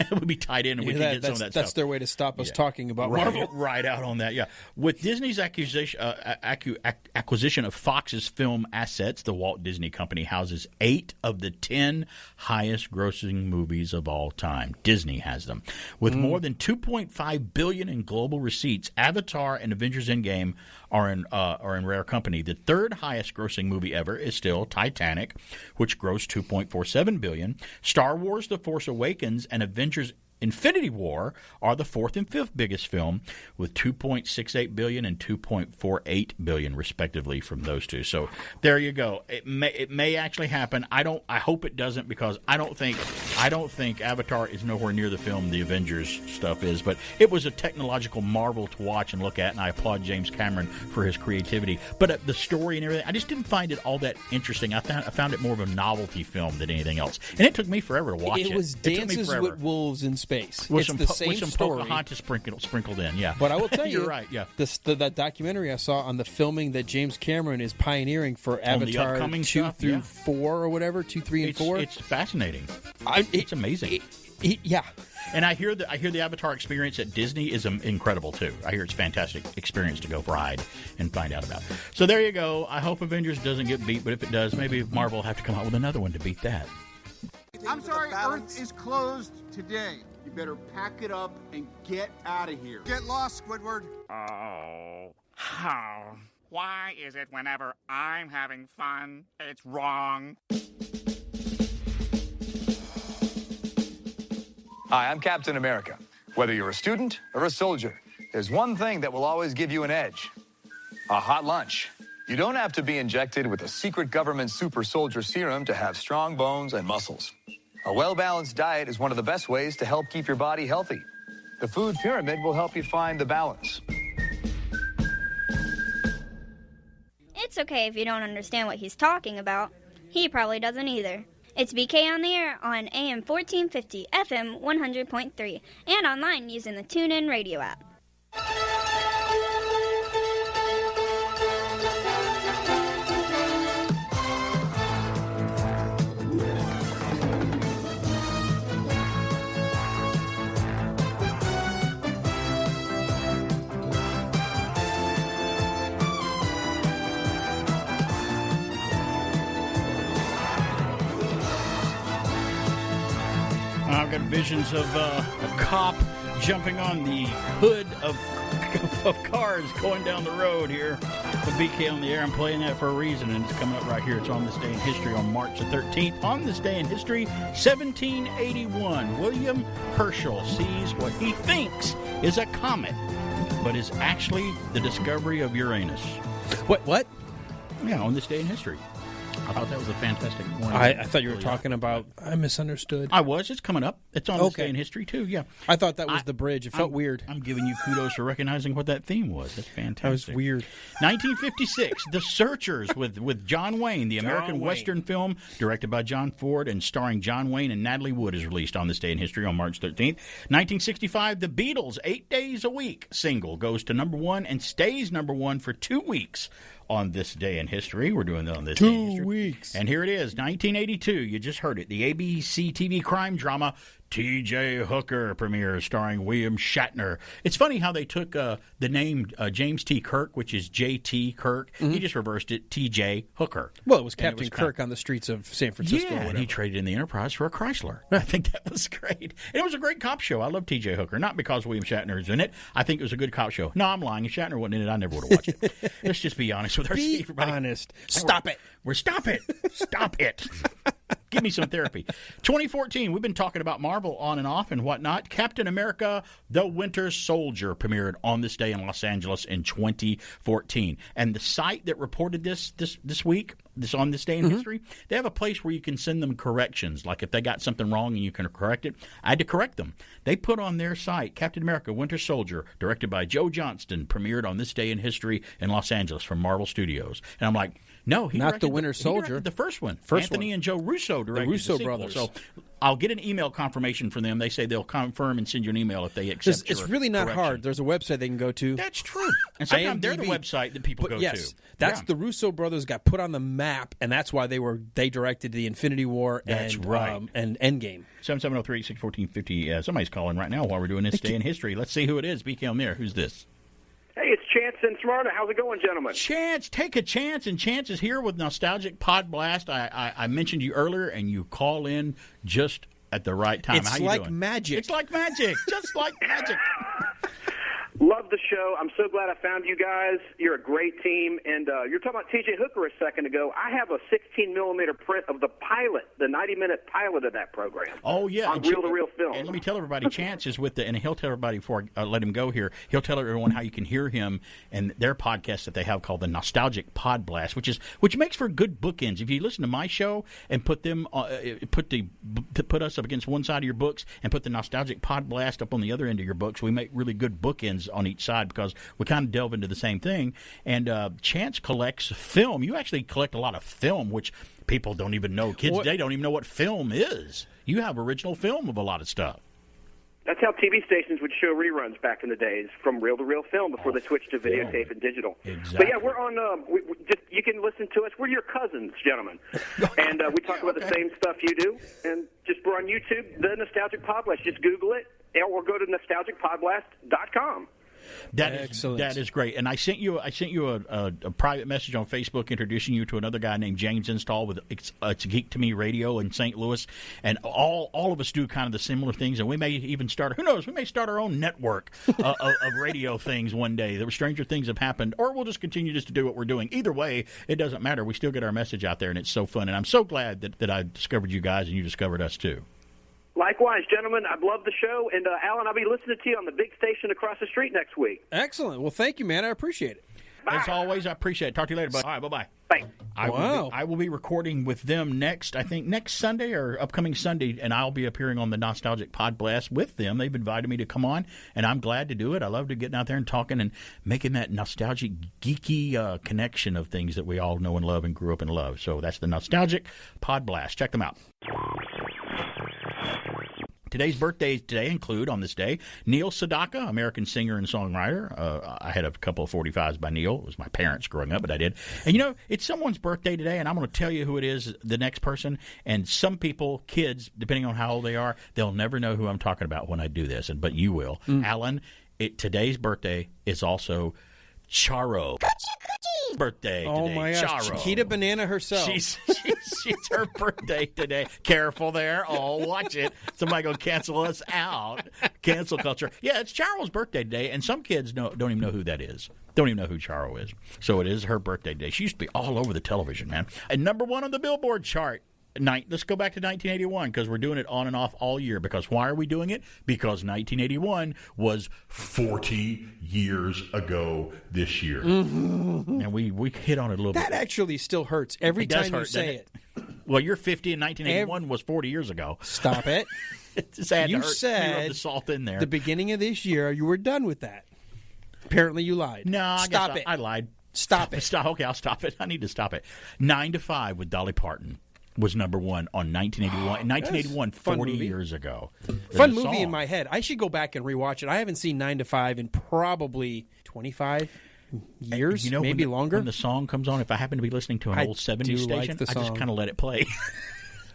We'll be tied in and we can get some of that stuff. That's their way to stop us talking about Marvel. Right out on that, yeah. With Disney's acquisition of Fox's film assets, the Walt Disney Company houses 8 of the 10 highest-grossing movies of all time. Disney has them. With more than $2.5 billion in global receipts, Avatar and Avengers Endgame are in rare company. The third highest-grossing movie ever is still Titanic, which grossed $2.47 billion. Star Wars: The Force Awakens and Avengers Infinity War are the fourth and fifth biggest film, with $2.68 billion and $2.48 billion respectively from those two. So there you go. It may actually happen. I hope it doesn't, because I don't think Avatar is nowhere near the film the Avengers stuff is. But it was a technological marvel to watch and look at, and I applaud James Cameron for his creativity. But the story and everything, I just didn't find it all that interesting. I found it more of a novelty film than anything else, and it took me forever to watch it. It was Dances with Wolves in space. With it's the same story. Pocahontas sprinkled in, yeah. But I will tell you, you're right, yeah. That documentary I saw on the filming that James Cameron is pioneering for Avatar 2 through 4 or whatever, 2, 3, and 4. It's fascinating. It's amazing. Yeah. And I hear the Avatar experience at Disney is incredible too. I hear it's a fantastic experience to go ride and find out about. So there you go. I hope Avengers doesn't get beat, but if it does, maybe Marvel will have to come out with another one to beat that. I'm sorry, Earth is closed today. You better pack it up and get out of here. Get lost, Squidward. Oh. How? Why is it whenever I'm having fun, it's wrong? Hi, I'm Captain America. Whether you're a student or a soldier, there's one thing that will always give you an edge. A hot lunch. You don't have to be injected with a secret government super soldier serum to have strong bones and muscles. A well-balanced diet is one of the best ways to help keep your body healthy. The food pyramid will help you find the balance. It's okay if you don't understand what he's talking about. He probably doesn't either. It's BK on the air on AM 1450, FM 100.3, and online using the Tunein radio app. I've got visions of a cop jumping on the hood of cars going down the road here. The BK on the air. I'm playing that for a reason, and it's coming up right here. It's on this day in history on March the 13th. On this day in history, 1781, William Herschel sees what he thinks is a comet, but is actually the discovery of Uranus. What? Yeah, on this day in history. I thought that was a fantastic morning. I thought you were talking about... I misunderstood. I was. It's coming up. It's on this day in history, too, yeah. I thought that was the bridge. It felt weird. I'm giving you kudos for recognizing what that theme was. That's fantastic. That was weird. 1956, The Searchers with John Wayne, the American Western film directed by John Ford and starring John Wayne and Natalie Wood, is released on this day in history on March 13th. 1965, The Beatles' 8 Days a Week single goes to number 1 and stays number 1 for 2 weeks. On this day in history. We're doing that on this day in history. 2 weeks. And here it is, 1982. You just heard it. The ABC TV crime drama T.J. Hooker premieres, starring William Shatner. It's funny how they took the name James T. Kirk, which is J.T. Kirk. He just reversed it, T.J. Hooker. Well, it was Captain Kirk on the streets of San Francisco. Yeah, and he traded in the Enterprise for a Chrysler. I think that was great. And it was a great cop show. I love T.J. Hooker, not because William Shatner is in it. I think it was a good cop show. No, I'm lying. If Shatner wasn't in it, I never would have watched it. Let's just be honest with ourselves. Be honest. Stop it. Stop it. Stop it. Give me some therapy. 2014, we've been talking about Marvel on and off and whatnot. Captain America, The Winter Soldier premiered on this day in Los Angeles in 2014. And the site that reported this week, on this day in history, they have a place where you can send them corrections. Like if they got something wrong and you can correct it, I had to correct them. They put on their site, Captain America, Winter Soldier, directed by Joe Johnston, premiered on this day in history in Los Angeles from Marvel Studios. And I'm like, no, he not the Winter Soldier. The first one. First Anthony one. and Joe Russo directed the Russo the sequel. brothers. So I'll get an email confirmation from them. They say they'll confirm and send you an email if they accept It's really not correction. hard. There's a website they can go to. That's true. And sometimes they're the website that people go yes, to. That's the Russo brothers got put on the map, and that's why they directed the Infinity War and Endgame. 770-386-1450. Somebody's calling right now while we're doing this day in history. Let's see who it is. BK on there. Who's this? Hey, it's Chance in Smyrna. How's it going, gentlemen? Chance, take a chance, and Chance is here with Nostalgic Pod Blast. I mentioned you earlier, and you call in just at the right time. It's How you like doing? magic. It's like magic, just like magic. Love the show. I'm so glad I found you guys. You're a great team. And you're talking about T.J. Hooker a second ago. I have a 16-millimeter print of the pilot, the 90-minute pilot of that program. Oh, yeah. On reel-to-reel film. And let me tell everybody, Chance is with and he'll tell everybody before I let him go here, he'll tell everyone how you can hear him and their podcast that they have called the Nostalgic Pod Blast, which makes for good bookends. If you listen to my show and put us up against one side of your books and put the Nostalgic Pod Blast up on the other end of your books, we make really good bookends on each side because we kind of delve into the same thing. And Chance collects film. You actually collect a lot of film, which people don't even know. Kids today don't even know what film is. You have original film of a lot of stuff. That's how TV stations would show reruns back in the days, from reel-to-reel film before they switched to videotape and digital. Exactly. But yeah, we're on. You can listen to us. We're your cousins, gentlemen, and we talk about the same stuff you do. And we're on YouTube, the Nostalgic Podblast. Just Google it, or go to nostalgicpodblast.com. Excellent. That is great. And I sent you a private message on Facebook introducing you to another guy named James Install with it's Geek to Me Radio in St. Louis. And all of us do kind of the similar things. And we may even start, who knows, we may start our own network of radio things one day. There were stranger things have happened, or we'll just continue just to do what we're doing. Either way, it doesn't matter. We still get our message out there, and it's so fun. And I'm so glad that I discovered you guys and you discovered us too. Likewise, gentlemen, I love the show. And, Alan, I'll be listening to you on the big station across the street next week. Excellent. Well, thank you, man. I appreciate it. Bye. As always, I appreciate it. Talk to you later, bud. All right, bye-bye. Bye. I will be recording with them next Sunday or upcoming Sunday, and I'll be appearing on the Nostalgic Pod Blast with them. They've invited me to come on, and I'm glad to do it. I love to get out there and talking and making that nostalgic, geeky connection of things that we all know and love and grew up and love. So that's the Nostalgic Pod Blast. Check them out. Today's birthdays today include, on this day, Neil Sedaka, American singer and songwriter. I had a couple of 45s by Neil. It was my parents growing up, but I did. And, it's someone's birthday today, and I'm going to tell you who it is, the next person. And some people, kids, depending on how old they are, they'll never know who I'm talking about when I do this, but you will. Alan, today's birthday is also Charo. Birthday today. Oh my gosh, Charo. Chiquita Banana herself. She's her birthday today. Careful there. Oh, watch it. Somebody gonna cancel us out. Cancel culture. Yeah, it's Charo's birthday today, and some kids don't even know who that is. Don't even know who Charo is. So it is her birthday day. She used to be all over the television, man. And number one on the Billboard chart. Let's go back to 1981 because we're doing it on and off all year. Because why are we doing it? Because 1981 was 40 years ago this year. Mm-hmm. And we hit on it a little bit. That actually still hurts every time you say it. Well, you're 50 and 1981 was 40 years ago. Stop it. It's sad you to hurt. said You rubbed the salt in there. The beginning of this year you were done with that. Apparently you lied. No, I lied. Stop it. Stop. Okay, I'll stop it. I need to stop it. 9 to 5 with Dolly Parton was number one on 1981. In 1981, 40 years ago. Fun movie in my head. I should go back and rewatch it. I haven't seen 9 to 5 in probably 25 years, maybe longer. When the song comes on, if I happen to be listening to an old 70s station, I just kind of let it play.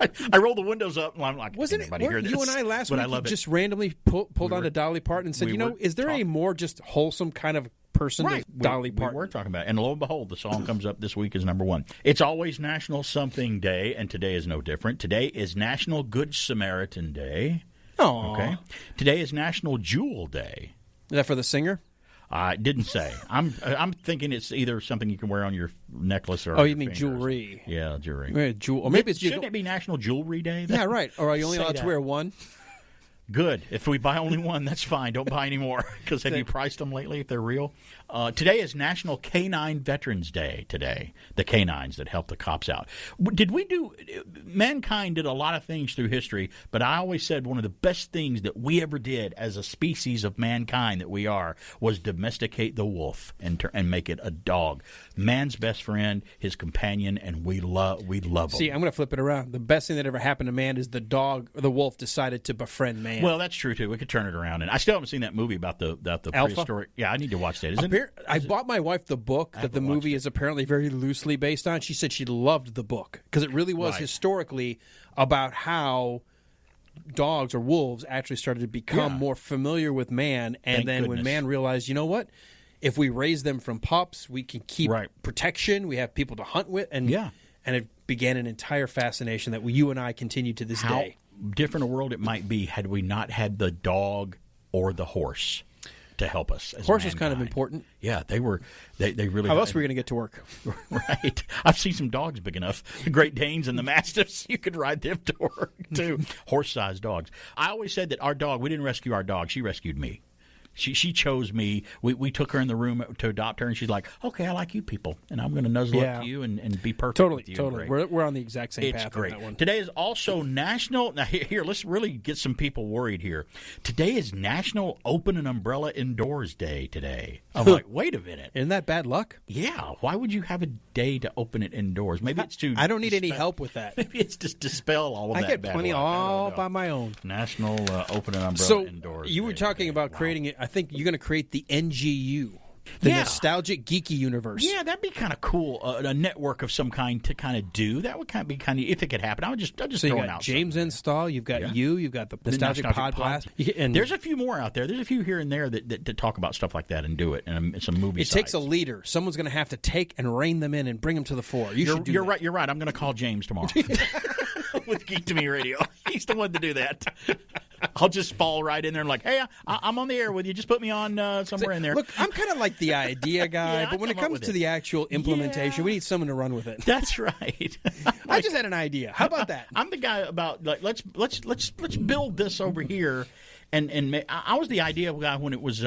I roll the windows up and I'm like, wasn't it? Hear this? You and I last But week I love just it. randomly pulled on to Dolly Parton and said, is there a more just wholesome kind of person than Dolly Parton? We were talking about it. And lo and behold, the song comes up this week as number one. It's always National Something Day, and today is no different. Today is National Good Samaritan Day. Oh, okay. Today is National Jewel Day. Is that for the singer? I didn't say. I'm thinking it's either something you can wear on your necklace or. Oh, you mean jewelry? Yeah, jewelry. Or maybe it's shouldn't it be National Jewelry Day? Yeah, right. Or are you only allowed to wear one? Good. If we buy only one, that's fine. Don't buy any more. Because have you priced them lately if they're real? Today is National Canine Veterans Day today. The canines that help the cops out. Mankind did a lot of things through history, but I always said one of the best things that we ever did as a species of mankind that we are was domesticate the wolf and make it a dog. Man's best friend, his companion, and we love him. See, I'm going to flip it around. The best thing that ever happened to man is the wolf decided to befriend man. Well, that's true, too. We could turn it around. And I still haven't seen that movie about the prehistoric. Yeah, I need to watch that. I bought my wife the book that the movie is apparently very loosely based on. She said she loved the book because it really was historically about how dogs or wolves actually started to become more familiar with man. And when man realized, you know what? If we raise them from pups, we can keep protection. We have people to hunt with. And it began an entire fascination that you and I continue to this day. Different a world it might be had we not had the dog or the horse to help us. Horse was kind of important. Yeah, they were. They really. How else were we going to get to work? Right. I've seen some dogs big enough. The Great Danes and the Mastiffs. You could ride them to work too. Horse-sized dogs. I always said that our dog. We didn't rescue our dog. She rescued me. She chose me. We took her in the room to adopt her, and she's like, okay, I like you people, and I'm going to nuzzle up to you and be perfect with you. Totally. We're on the exact same path great. on that one. Today is also National... Now, here, let's really get some people worried here. Today is National Open an Umbrella Indoors Day today. I'm like, wait a minute. Isn't that bad luck? Yeah. Why would you have a day to open it indoors? Maybe it's to... I don't need any help with that. Maybe it's just dispel all of that bad luck. I get plenty all by my own. National Open an Umbrella Indoors Day. You were talking about creating it. I think you're going to create the NGU, the Nostalgic Geeky Universe. Yeah, that'd be kind of cool. A network of some kind to kind of do that would kind of be kind of, if it could happen. I would just so throw you it got out. James Install. You've got you've got the Nostalgic Pod Blast. And there's a few more out there. There's a few here and there that talk about stuff like that and do it. And some movie. It takes a leader. Someone's going to have to take and rein them in and bring them to the fore. You're right. You're right. I'm going to call James tomorrow with Geek to Me Radio. He's the one to do that. I'll just fall right in there and like, hey, I'm on the air with you. Just put me on somewhere in there. Look, I'm kind of like the idea guy, but when it comes to the actual implementation, we need someone to run with it. That's right. I just had an idea. How about that? I'm the guy about like let's build this over here. And I was the idea guy when it was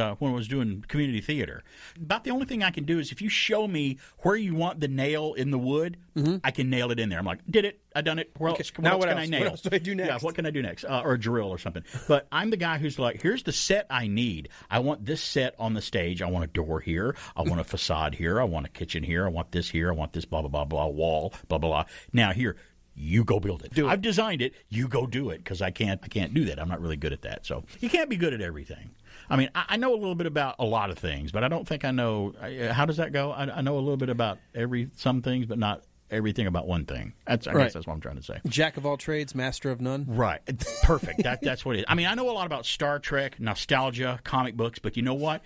doing community theater. About the only thing I can do is if you show me where you want the nail in the wood, I can nail it in there. I'm like, did it? I done it. What else can I nail? What else do I do next? Yeah, what can I do next? Or a drill or something. But I'm the guy who's like, here's the set I need. I want this set on the stage. I want a door here. I want a facade here. I want a kitchen here. I want this here. I want this blah, blah, blah, blah, wall, blah, blah, blah. Now here. You go build it. I've designed it. You go do it because I can't do that. I'm not really good at that. So you can't be good at everything. I mean, I know a little bit about a lot of things, but I don't think I know. How does that go? I know a little bit about some things, but not everything about one thing. I guess that's what I'm trying to say. Jack of all trades, master of none. Right. Perfect. That's what it is. I mean, I know a lot about Star Trek, nostalgia, comic books, but you know what?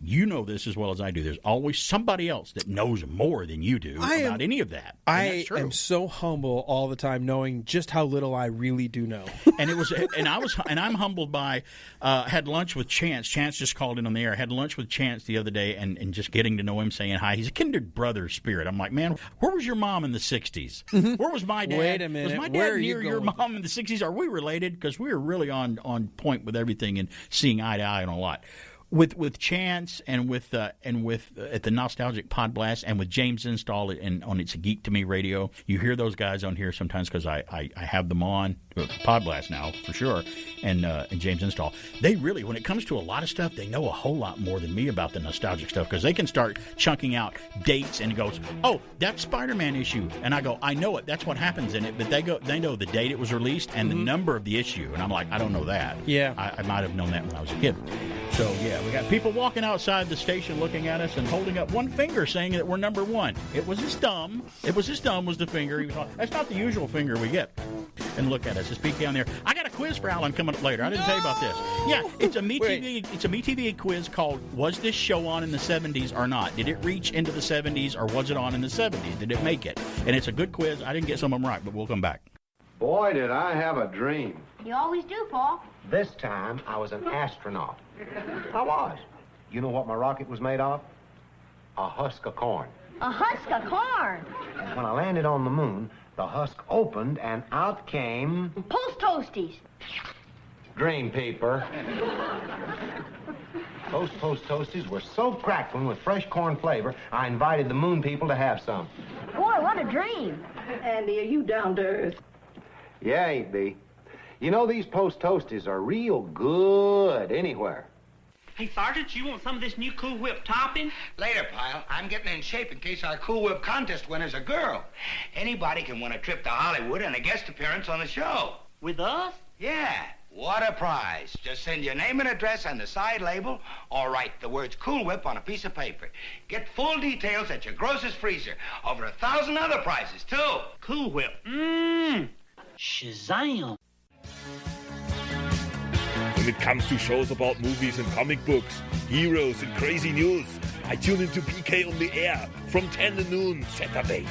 You know this as well as I do. There's always somebody else that knows more than you do about any of that. I am so humble all the time, knowing just how little I really do know. I'm humbled by had lunch with Chance. Chance just called in on the air. Had lunch with Chance the other day, and just getting to know him, saying hi. He's a kindred brother spirit. I'm like, man, where was your mom in the '60s? Where was my dad? Wait a minute. Was my dad near your mom in the '60s? Are we related? Because we were really on point with everything and seeing eye to eye on a lot. With Chance and with at the Nostalgic Pod Blast and with James Install on It's a Geek to Me Radio, you hear those guys on here sometimes because I have them on Pod Blast now for sure, and James Install. They really, when it comes to a lot of stuff, they know a whole lot more than me about the nostalgic stuff because they can start chunking out dates and it goes, oh, that's Spider-Man issue, and I go, I know it, that's what happens in it, but they know the date it was released and the number of the issue, and I'm like, I don't know that. Yeah, I might have known that when I was a kid. So yeah, we got people walking outside the station looking at us and holding up one finger saying that we're number one. It was his thumb. It was his thumb was the finger. He was that's not the usual finger we get. and look at us. It's BK on there. I got a quiz for Alan coming up later. I didn't tell you about this. Yeah, it's a MeTV quiz called Was This Show On in the 70s or Not? Did it reach into the 70s or was it on in the 70s? Did it make it? And it's a good quiz. I didn't get some of them right, but we'll come back. Boy, did I have a dream. You always do, Paul. This time, I was an astronaut. I was. You know what my rocket was made of? A husk of corn. A husk of corn. And when I landed on the moon, the husk opened and out came... Post Toasties. Dream Peeper. Those Post Toasties were so crackling with fresh corn flavor, I invited the moon people to have some. Boy, what a dream. Andy, are you down to earth? Yeah, ain't be. You know, these Post Toasties are real good anywhere. Hey, Sergeant, you want some of this new Cool Whip topping? Later, pile. I'm getting in shape in case our Cool Whip contest winner's a girl. Anybody can win a trip to Hollywood and a guest appearance on the show. With us? Yeah. What a prize. Just send your name and address on the side label or write the words Cool Whip on a piece of paper. Get full details at your grocer's freezer. Over 1,000 other prizes, too. Cool Whip. Shazam. When it comes to shows about movies and comic books, heroes and crazy news, I tune into PK on the air from 10 to noon, Saturdays.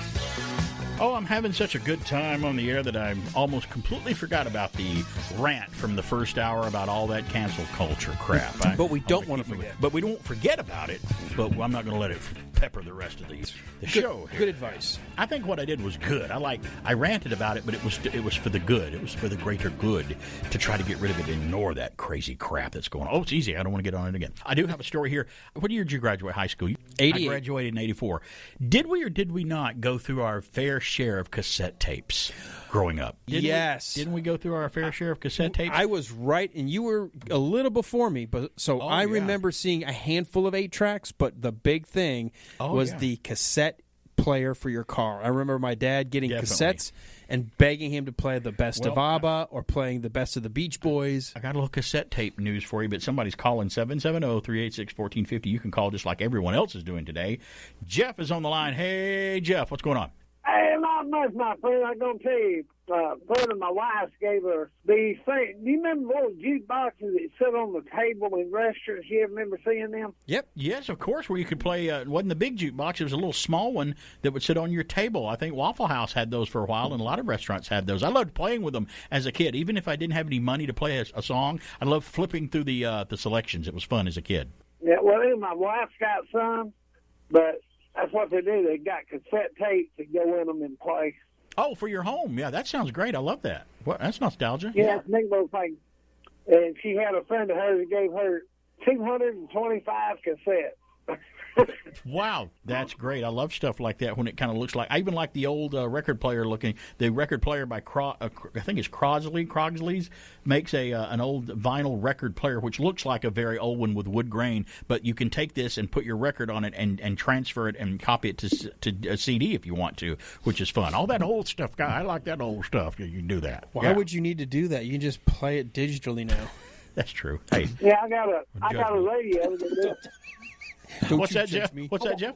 Oh, I'm having such a good time on the air that I almost completely forgot about the rant from the first hour about all that cancel culture crap. But we don't want to forget. But we don't forget about it, but I'm not going to let it pepper the rest of the show here. Good advice. I think what I did was good. I ranted about it, but it was for the good. It was for the greater good to try to get rid of it and ignore that crazy crap that's going on. Oh, it's easy. I don't want to get on it again. I do have a story here. What year did you graduate high school? 88. I graduated in 84. Did we or did we not go through our fair share of cassette tapes growing up? Didn't we go through our fair share of cassette tapes? I was right, and you were a little before me, but I remember seeing a handful of 8-tracks, but the big thing was the cassette player for your car. I remember my dad getting cassettes and begging him to play the best of ABBA or playing the best of the Beach Boys. I got a little cassette tape news for you, but somebody's calling 770-386-1450. You can call just like everyone else is doing today. Jeff is on the line. Hey, Jeff, what's going on? Hey, not much, my friend. I'm going to tell you, friend of my wife's gave her these things. Do you remember those jukeboxes that sit on the table in restaurants? You ever remember seeing them? Yep. Yes, of course, where you could play. It wasn't the big jukebox. It was a little small one that would sit on your table. I think Waffle House had those for a while, and a lot of restaurants had those. I loved playing with them as a kid. Even if I didn't have any money to play a song, I loved flipping through the selections. It was fun as a kid. Yeah, well, my wife's got some, but that's what they do. They got cassette tapes that go in them and play. Oh, for your home. Yeah, that sounds great. I love that. Well, that's nostalgia. Yeah, it's a neat little thing. And she had a friend of hers that gave her 225 cassettes. Wow, that's great. I love stuff like that when it kind of looks like. I even like the old record player looking. The record player by I think it's Crogsley's makes an old vinyl record player which looks like a very old one with wood grain. But you can take this and put your record on it and transfer it and copy it to a CD if you want to, which is fun. All that old stuff, guy. I like that old stuff. You can do that. Why would you need to do that? You can just play it digitally now. That's true. Hey, yeah, I got a radio. What's that, Jeff? What's that, Jeff?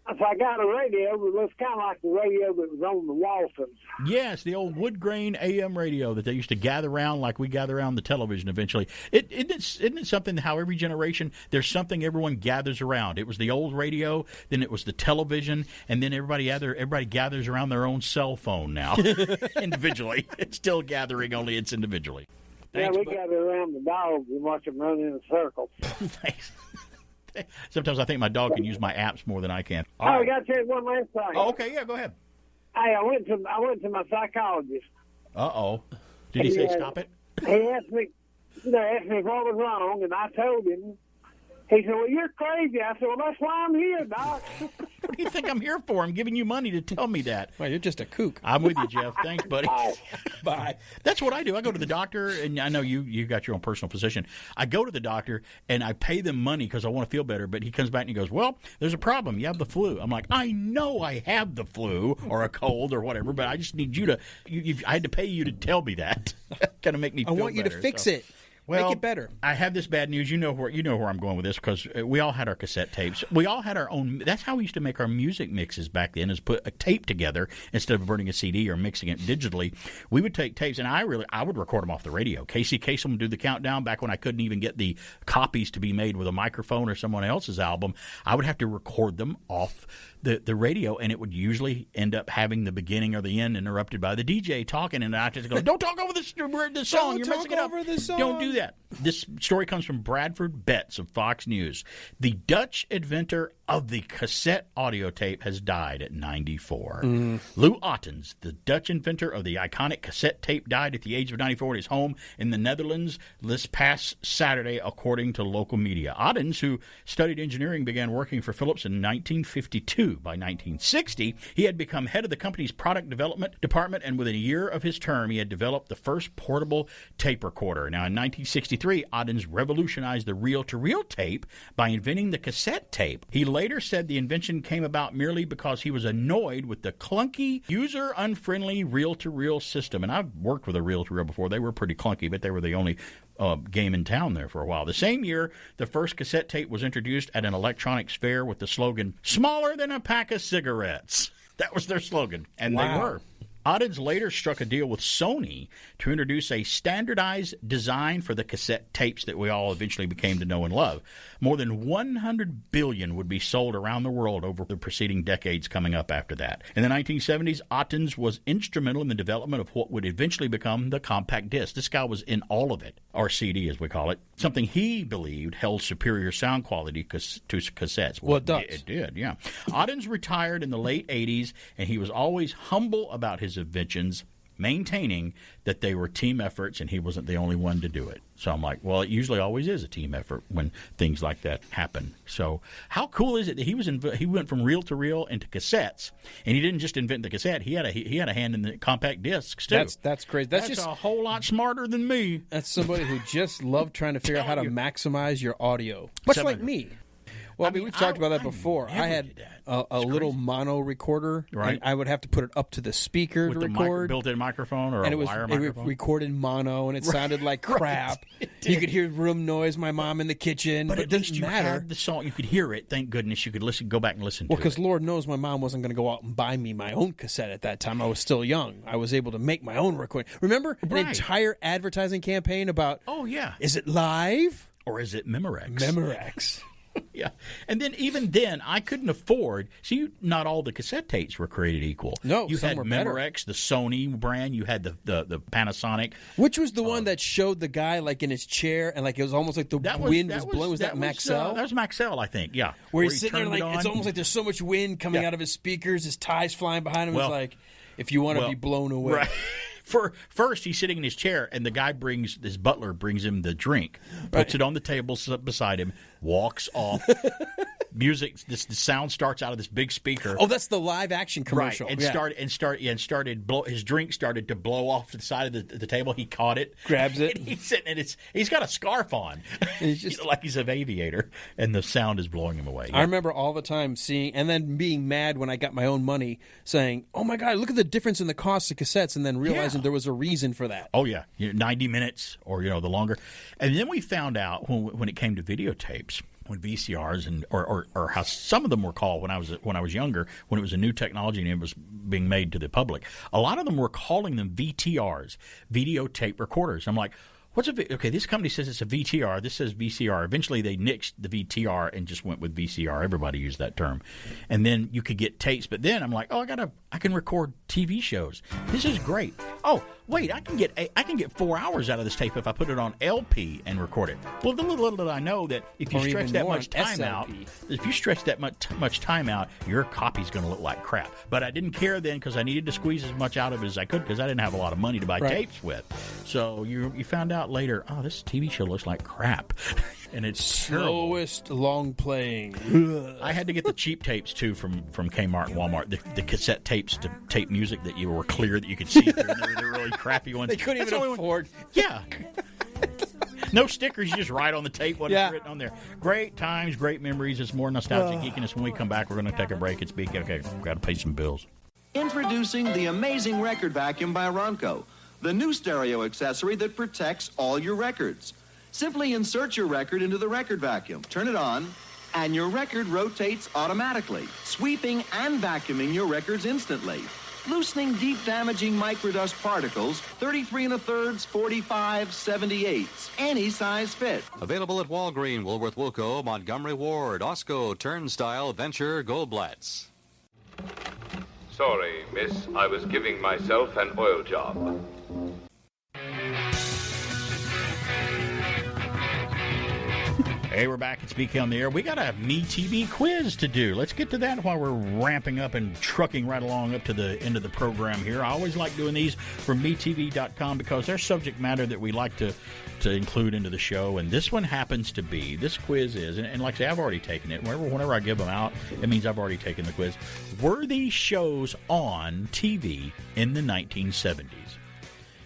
So I got a radio that looks kind of like the radio that was on the Waltons. Yes, the old wood grain AM radio that they used to gather around like we gather around the television eventually. Isn't it something how every generation there's something everyone gathers around? It was the old radio, then it was the television, and then everybody gathers around their own cell phone now individually. It's still gathering, only it's individually. Thanks, we gather around the dogs and watch them run in a circle. Thanks. Sometimes I think my dog can use my apps more than I can. I got to tell you one last thing. Oh, okay, yeah, go ahead. Hey, I went to my psychologist. Uh-oh. Did he say stop it? He asked me what was wrong, and I told him. He said, well, you're crazy. I said, well, that's why I'm here, Doc. What do you think I'm here for? I'm giving you money to tell me that. Well, you're just a kook. I'm with you, Jeff. Thanks, buddy. Bye. That's what I do. I go to the doctor, and I know you got your own personal physician. I go to the doctor, and I pay them money because I want to feel better, but he comes back and he goes, well, there's a problem. You have the flu. I'm like, I know I have the flu or a cold or whatever, but I just need you to I had to pay you to tell me that. Kind of make me feel better. I want you to fix it. Well, Make it better. I have this bad news. You know where I'm going with this, because we all had our cassette tapes. We all had our own. That's how we used to make our music mixes back then, is put a tape together instead of burning a CD or mixing it digitally. We would take tapes, and I would record them off the radio. Casey Kasem would do the countdown back when I couldn't even get the copies to be made with a microphone or someone else's album. I would have to record them off the radio, and it would usually end up having the beginning or the end interrupted by the DJ talking, and I just go, "Don't talk over the song. You're messing it up. Don't do that." This story comes from Bradford Betts of Fox News. The Dutch inventor of the cassette audio tape has died at 94. Lou Ottens, the Dutch inventor of the iconic cassette tape, died at the age of 94 at his home in the Netherlands this past Saturday, according to local media. Ottens, who studied engineering, began working for Philips in 1952. By 1960, he had become head of the company's product development department, and within a year of his term, he had developed the first portable tape recorder. Now, in 1963, Ottens revolutionized the reel-to-reel tape by inventing the cassette tape. He later said the invention came about merely because he was annoyed with the clunky, user-unfriendly reel-to-reel system. And I've worked with a reel-to-reel before. They were pretty clunky, but they were the only game in town there for a while. The same year, the first cassette tape was introduced at an electronics fair with the slogan, "Smaller than a pack of cigarettes." That was their slogan, and they were. Ottens later struck a deal with Sony to introduce a standardized design for the cassette tapes that we all eventually became to know and love. More than 100 billion would be sold around the world over the preceding decades coming up after that. In the 1970s, Ottens was instrumental in the development of what would eventually become the compact disc. This guy was in all of it, or CD as we call it, something he believed held superior sound quality to cassettes. Well, it does. It did, yeah. Ottens retired in the late 80s, and he was always humble about his inventions, maintaining that they were team efforts and he wasn't the only one to do it. So I'm like, well, it usually always is a team effort when things like that happen. So how cool is it that he went from reel to reel into cassettes, and he didn't just invent the cassette. He had a hand in the compact discs too. That's crazy. That's just just a whole lot smarter than me. That's somebody who just loved trying to figure out how to maximize your audio. Much like me. Well, I mean, we've talked about that before. I had a little mono recorder, right? And I would have to put it up to the speaker with to the record. Built-in microphone or and a wire microphone? It recorded mono, and it sounded like crap. You could hear room noise, my mom in the kitchen, but it didn't matter. Had the song, you could hear it. Thank goodness you could go back and listen to it. Well, because Lord knows my mom wasn't going to go out and buy me my own cassette at that time. I was still young. I was able to make my own recording. Remember an entire advertising campaign about, is it live? Or is it Memorex? Memorex. Yeah. And then even then, I couldn't afford. See, not all the cassette tapes were created equal. No, you some had were better. Memorex, the Sony brand. You had the Panasonic. Which was the one that showed the guy like in his chair and like it was almost like the wind was blowing? Was that Maxell? That was Maxell, I think. Yeah. Where he's sitting there like it's almost like there's so much wind coming out of his speakers. His tie's flying behind him. It's like if you want to be blown away. Right. First, he's sitting in his chair, and the guy his butler brings him the drink, puts it on the table beside him, walks off. Music, the sound starts out of this big speaker. Oh, that's the live action commercial. Right, his drink started to blow off to the side of the table. He caught it, grabs it. And he's sitting, and he's got a scarf on, he's just like he's an aviator, and the sound is blowing him away. I remember all the time seeing, and then being mad when I got my own money, saying, "Oh my God, look at the difference in the cost of cassettes," and then realizing there was a reason for that. Oh yeah, 90 minutes or the longer, and then we found out when it came to videotapes. When VCRs or how some of them were called when I was younger, when it was a new technology and it was being made to the public, a lot of them were calling them VTRs, videotape recorders. I'm like, okay, this company says it's a VTR. This says VCR. Eventually, they nixed the VTR and just went with VCR. Everybody used that term. And then you could get tapes. But then I'm like, I can record TV shows. This is great. Oh, wait, I can get 4 hours out of this tape if I put it on LP and record it. Well, little did I know that if you stretch that much time out, your copy's going to look like crap. But I didn't care then because I needed to squeeze as much out of it as I could because I didn't have a lot of money to buy tapes with. So you found out later, this TV show looks like crap. And it's slowest long playing. I had to get the cheap tapes too from Kmart and Walmart. The cassette tapes to tape music that you were clear that you could see through. And they're really crappy ones. They couldn't even afford. Yeah. No stickers, you just write on the tape what is written on there. Great times, great memories. It's more nostalgic geekiness. When we come back, we're going to take a break. It's BK. Okay, we've got to pay some bills. Introducing the amazing record vacuum by Ronco, the new stereo accessory that protects all your records. Simply insert your record into the record vacuum, turn it on, and your record rotates automatically, sweeping and vacuuming your records instantly, loosening deep damaging microdust particles, 33 1/3, 45, 78s, any size fit. Available at Walgreen, Woolworth Wilco, Montgomery Ward, Osco, Turnstile, Venture, Goldblatts. Sorry, miss, I was giving myself an oil job. Hey, we're back. It's BK on the air. We got a MeTV quiz to do. Let's get to that while we're ramping up and trucking right along up to the end of the program here. I always like doing these from MeTV.com because they're subject matter that we like to include into the show. And this one happens to be, this quiz is, and like I say, I've already taken it. Whenever I give them out, it means I've already taken the quiz. Were these shows on TV in the 1970s?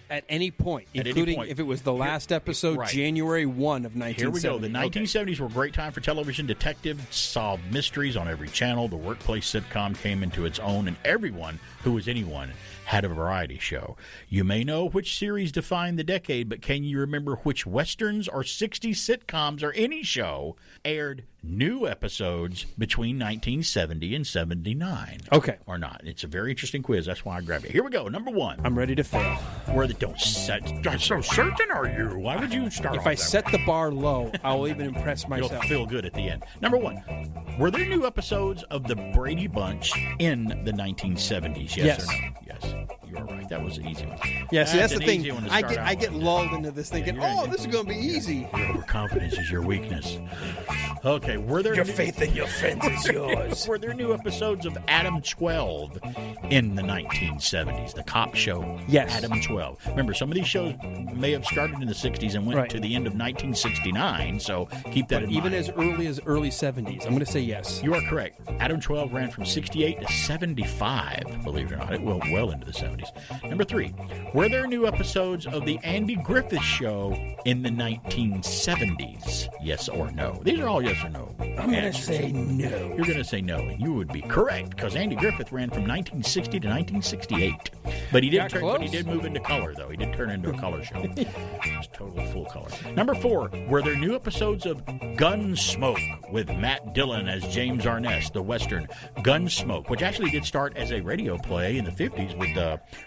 At any point, including if it was the last episode, right. January 1 of 1970. Here we go. The 1970s were a great time for television. Detectives solved mysteries on every channel. The workplace sitcom came into its own, and everyone who was anyone had a variety show. You may know which series defined the decade, but can you remember which westerns or 60s sitcoms or any show aired new episodes between 1970 and 79? Okay. Or not. It's a very interesting quiz. That's why I grabbed it. Here we go. Number one. I'm ready to fail. Don't set. So certain are you? Why would you start? If I set the bar low, I will even impress myself. You'll feel good at the end. Number one. Were there new episodes of the Brady Bunch in the 1970s? Yes. Or no? Yes. You are right. That was an easy one. Yeah, see, that's the thing. I get lulled into this thinking, this is going to be easy. Your overconfidence is your weakness. Okay, were there... Your faith in your friends is yours. Were there new episodes of Adam 12 in the 1970s? The cop show? Yes. Adam 12. Remember, some of these shows may have started in the 60s and went to the end of 1969, so keep that in mind. Even as early 70s. I'm going to say yes. You are correct. Adam 12 ran from 68 to 75, believe it or not. It went well into the 70s. Number three, were there new episodes of the Andy Griffith Show in the 1970s? Yes or no? These are all yes or no. I'm going to say no. You're going to say no, and you would be correct because Andy Griffith ran from 1960 to 1968. But he did move into color, though. He did turn into a color show. It was totally full color. Number four, were there new episodes of Gunsmoke with Matt Dillon as James Arness, the Western Gunsmoke, which actually did start as a radio play in the 50s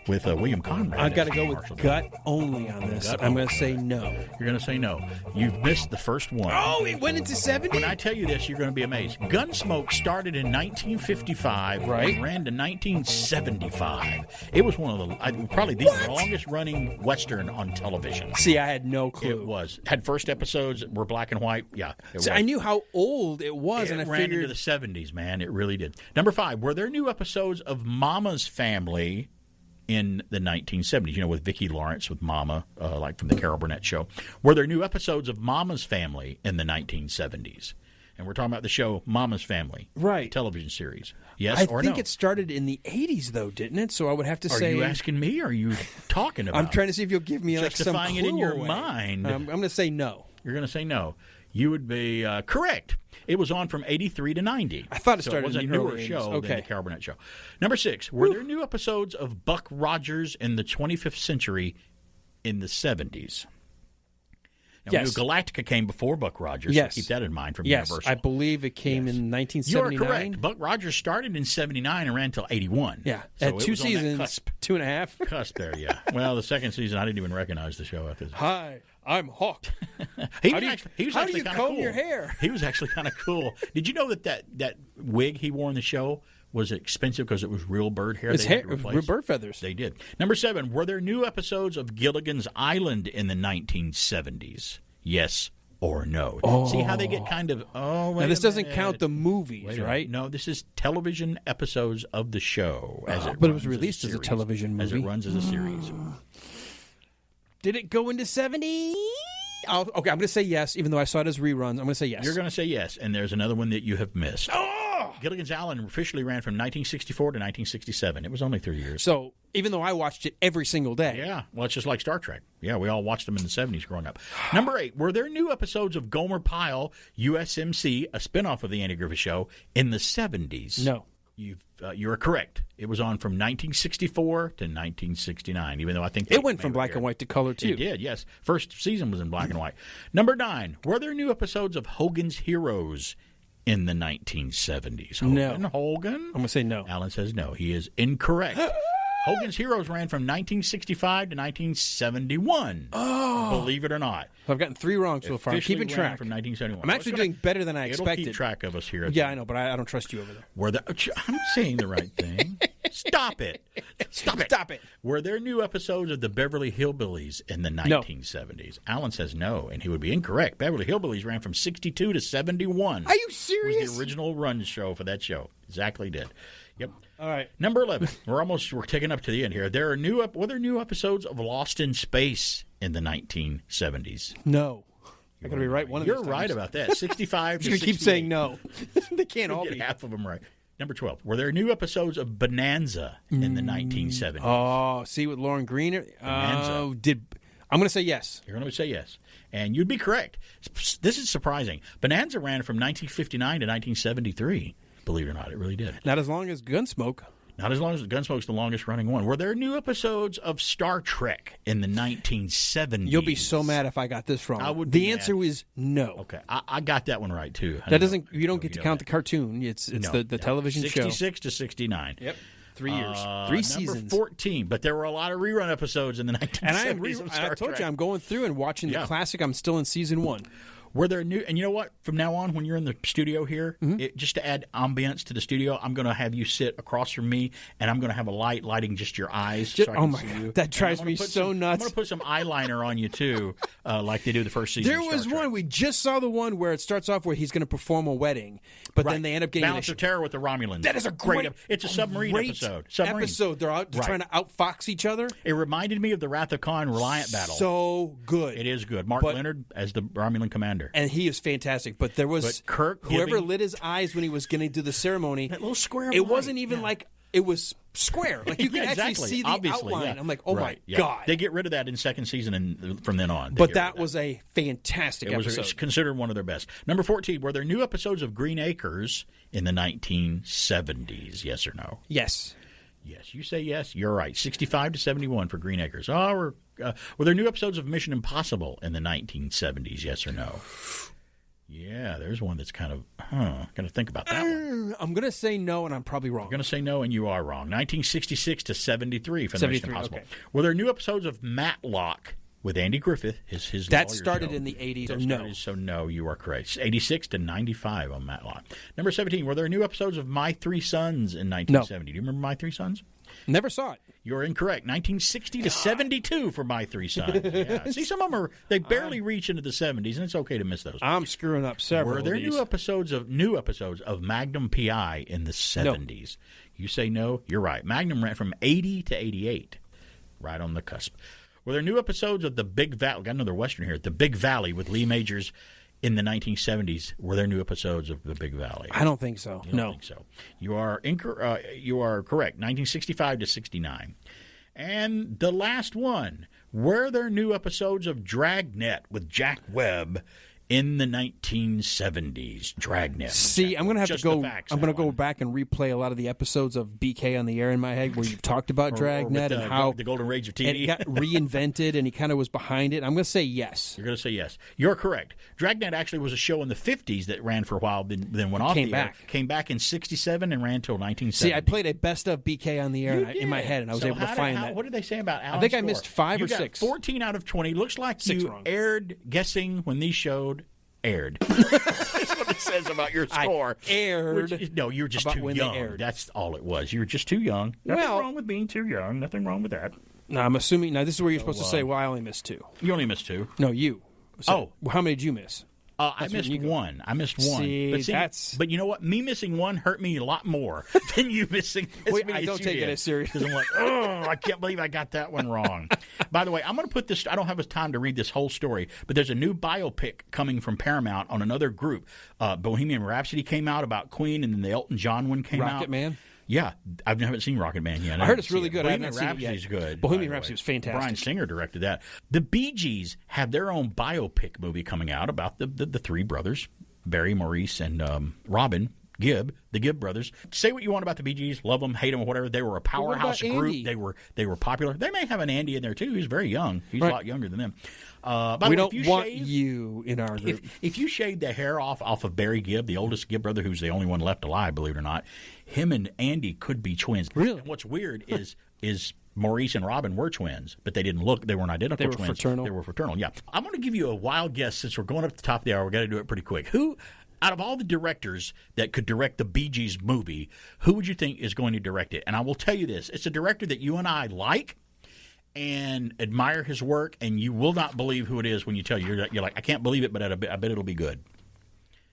with William Conrad. I've got to go with gut only on this. I'm going to say no. You're going to say no. You've missed the first one. Oh, it went into 70? When I tell you this, you're going to be amazed. Gunsmoke started in 1955 and ran to 1975. It was one of probably the longest running Western on television. See, I had no clue. It was. Had first episodes were black and white. Yeah. See, I knew how old it was, and I ran figured... into the 70s, man. It really did. Number five, were there new episodes of Mama's Family in the 1970s, with Vicki Lawrence with Mama, like from the Carol Burnett show? Were there new episodes of Mama's Family in the 1970s? And we're talking about the show Mama's Family, right? Television series. Yes or no? I think it started in the 80s, though, didn't it? So I would have to say... Are you asking me, or are you talking about I'm trying to see if you'll give me some clue justifying it in your away. mind. I'm going to say no. You're going to say no. You would be correct. It was on from 83 to 90. I thought it started in the newer show than the Carol Burnett show. Number six, were there new episodes of Buck Rogers in the 25th Century in the 70s? Now, yes. We knew Galactica came before Buck Rogers. Yes. So keep that in mind from yes, Universal. I believe it came in 1979. You're correct. Buck Rogers started in 79 and ran until 81. Yeah. So At 2 seasons, 2.5. Cusp there, yeah. Well, the second season, I didn't even recognize the show after that. Hi, I'm Hawk. He was how do actually you kind of comb cool. your hair? He was actually kind of cool. Did you know that wig he wore in the show was expensive because it was real bird hair? It's hair, real bird feathers. They did. Number seven, were there new episodes of Gilligan's Island in the 1970s? Yes or no? Oh. See how they get kind of, now this doesn't count the movies, right? No, this is television episodes of the show. But it was released as a television movie. As it runs as a series. Did it go into 70? Okay, I'm going to say yes, even though I saw it as reruns. I'm going to say yes. You're going to say yes, and there's another one that you have missed. Oh! Gilligan's Island officially ran from 1964 to 1967. It was only 3 years. So even though I watched it every single day. Yeah, well, it's just like Star Trek. Yeah, we all watched them in the 70s growing up. Number 8, were there new episodes of Gomer Pyle, USMC, a spinoff of the Andy Griffith Show, in the 70s? No. You are correct. It was on from 1964 to 1969, even though I think it went from black and white to color, too. It did, yes. First season was in black and white. Number 9, were there new episodes of Hogan's Heroes in the 1970s? Hogan? I'm going to say no. Alan says no. He is incorrect. Hogan's Heroes ran from 1965 to 1971. Oh. Believe it or not. I've gotten 3 wrong so far. I'm keeping track. From 1971. I'm actually doing better than I expected. It'll keep track of us here. Yeah, I know, but I don't trust you over there. I'm saying the right thing. Stop it. Stop it. Were there new episodes of the Beverly Hillbillies in the 1970s? No. Alan says no, and he would be incorrect. Beverly Hillbillies ran from 62 to 71. Are you serious? It was the original run show for that show. Exactly did. Yep. All right. Number 11. We're taking up to the end here. Were there new episodes of Lost in Space in the 1970s? No. I got to be right one of these You're right about that. 65 to 68. You keep saying no. They can't all be. Half of them right. Number 12. Were there new episodes of Bonanza in the 1970s? Oh, see with Lauren Green? Bonanza. I'm going to say yes. You're going to say yes. And you'd be correct. This is surprising. Bonanza ran from 1959 to 1973. Believe it or not, it really did. Not as long as Gunsmoke. Not as long as Gunsmoke's the longest running one. Were there new episodes of Star Trek in the 1970s? You'll be so mad if I got this wrong. I would. The answer was no. Okay, I got that one right too. You don't get to count the cartoon. It's the television 66 show. 66 to 69. Yep. 3 years. 3 seasons. Number 14. But there were a lot of rerun episodes in the 1970s. And I told you, I'm going through and watching the classic. I'm still in season 1. Were there new, and you know what? From now on, when you're in the studio here, just to add ambience to the studio, I'm going to have you sit across from me, and I'm going to have a light lighting just your eyes. So I can see you. That drives me so nuts. I'm going to put some eyeliner on you too, like they do the first season. There was one we just saw, the one where it starts off where he's going to perform a wedding, but then they end up getting Balance of Terror with the Romulans. That is a great. It's a submarine episode. They're out trying to outfox each other. It reminded me of the Wrath of Khan Reliant battle. So good. It is good. Mark Leonard as the Romulan commander, and he is fantastic. But there was whoever lit his eyes when he was going to do the ceremony. That little square. It wasn't even like it was square. Like you could actually see the outline. I'm like, oh my god! They get rid of that in second season and from then on. But that was a fantastic episode. It's considered one of their best. Number 14. Were there new episodes of Green Acres in the 1970s? Yes or no? Yes. Yes, you say yes. You're right. 65 to 71 for Green Acres. Were there new episodes of Mission Impossible in the 1970s? Yes or no? Yeah, there's one that's kind of, got to think about that one. I'm going to say no, and I'm probably wrong. You're going to say no, and you are wrong. 1966 to 73 for the Mission Impossible. Okay. Were there new episodes of Matlock with Andy Griffith? His that started in the 80s. So no, you are correct. 86 to 95 on Matlock. Number 17. Were there new episodes of My Three Sons in 1970? No. Do you remember My Three Sons? Never saw it. You're incorrect. 1960 to 72 for My Three Sons. Yeah. See, some of them they barely reach into the 70s, and it's okay to miss those. I'm screwing up several. Were there new episodes of Magnum PI in the 70s? No. You say no. You're right. Magnum ran from 80 to 88, right on the cusp. Were there new episodes of The Big Valley? Got another Western here. The Big Valley with Lee Majors in the 1970s. Were there new episodes of The Big Valley? I don't think so. You don't think so. You are correct. 1965 to 69. And the last one. Were there new episodes of Dragnet with Jack Webb in the 1970s? Dragnet. See, I'm going to have to go. I'm going to go back and replay a lot of the episodes of BK on the Air in my head where you've talked about Dragnet and how the Golden Rage of TV. And it got reinvented, and he kind of was behind it. I'm going to say yes. You're going to say yes. You're correct. Dragnet actually was a show in the 50s that ran for a while, then went off the air. Came back in 67 and ran until 1970. See, I played a best of BK on the Air in my head, and I was able to find that. What did they say about Alan's I think score? I missed 5 or 6. 14 out of 20. Looks like you aired guessing when these showed. Aired. That's what it says about your score. No, you were just too young. That's all it was. You were just too young. Nothing wrong with being too young. Nothing wrong with that. No, I'm assuming. Now, this is where you're supposed to say, well, I only missed 2. You only missed 2? No, you. So, how many did you miss? I missed 1. I missed 1. See, but you know what? Me missing 1 hurt me a lot more than you missing as many I don't take it as serious. Because I'm like, oh, I can't believe I got that one wrong. By the way, I'm going to put this. I don't have time to read this whole story, but there's a new biopic coming from Paramount on another group. Bohemian Rhapsody came out about Queen, and then the Elton John one came out. Rocket Man? Yeah, I haven't seen Rocket Man yet. I heard it's really good. Bohemian Rhapsody's good. Bohemian Rhapsody was fantastic. Bryan Singer directed that. The Bee Gees have their own biopic movie coming out about the 3 brothers, Barry, Maurice, and Robin. Gibb, the Gibb brothers. Say what you want about the Bee Gees, love them, hate them, whatever. They were a powerhouse group. They were popular. They may have an Andy in there too. He's very young. He's a lot younger than them. We don't want you in our group. If you shave the hair off of Barry Gibb, the oldest Gibb brother, who's the only one left alive, believe it or not, him and Andy could be twins. Really? And what's weird is Maurice and Robin were twins, but they didn't look. They weren't identical twins. Fraternal. They were fraternal. Yeah. I'm going to give you a wild guess since we're going up to the top of the hour. We've got to do it pretty quick. Who, out of all the directors that could direct the Bee Gees movie, who would you think is going to direct it? And I will tell you this: it's a director that you and I like and admire his work, and you will not believe who it is when you tell you. You're like, I can't believe it, but I bet it'll be good.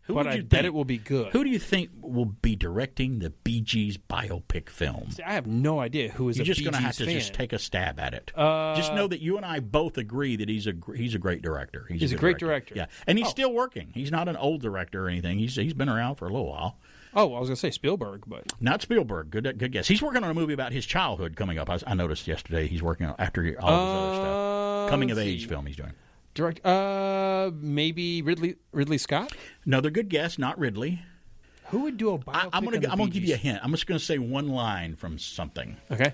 I bet it will be good. Who do you think will be directing the Bee Gees biopic film? See, I have no idea who is a Bee Gees fan. You're just going to have to just take a stab at it. Just know that you and I both agree that he's a great director. He's a great director. Yeah, and he's still working. He's not an old director or anything. He's been around for a little while. Oh, I was going to say Spielberg, but not Spielberg. Good guess. He's working on a movie about his childhood coming up. I noticed yesterday he's working on after all of his other stuff. Coming of age film he's doing. Direct, maybe Ridley Scott? Another good guess, not Ridley. Who would do a biopic? I'm going to give you a hint. I'm just going to say one line from something. Okay.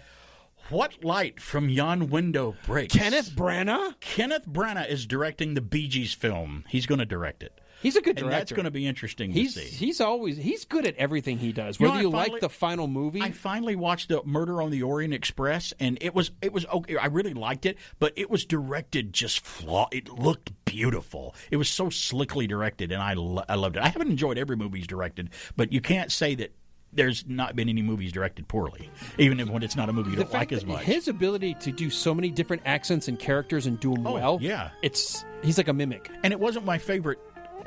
What light from yon window breaks? Kenneth Branagh? Kenneth Branagh is directing the Bee Gees film. He's going to direct it. He's a good director. And that's going to be interesting to see. He's good at everything he does. Whether you like the final movie. I finally watched the Murder on the Orient Express, and it was okay. I really liked it, but it was directed just it looked beautiful. It was so slickly directed, and I loved it. I haven't enjoyed every movie he's directed, but you can't say that there's not been any movies directed poorly, even when it's not a movie you don't like as much. His ability to do so many different accents and characters and do them well, yeah, he's like a mimic. And it wasn't my favorite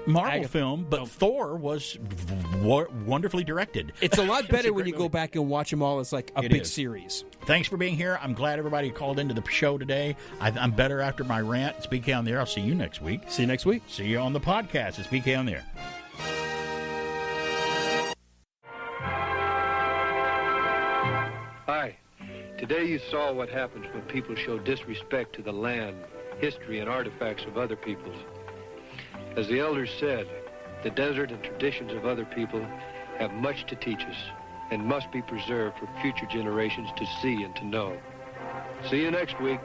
Marvel film, but Thor was wonderfully directed. It's a lot better when you go back and watch them all as like a big series. Thanks for being here. I'm glad everybody called into the show today. I'm better after my rant. It's BK on the Air. I'll see you next week. See you next week. See you on the podcast. It's BK on the Air. Hi. Today you saw what happens when people show disrespect to the land, history, and artifacts of other peoples. As the elders said, the desert and traditions of other people have much to teach us and must be preserved for future generations to see and to know. See you next week.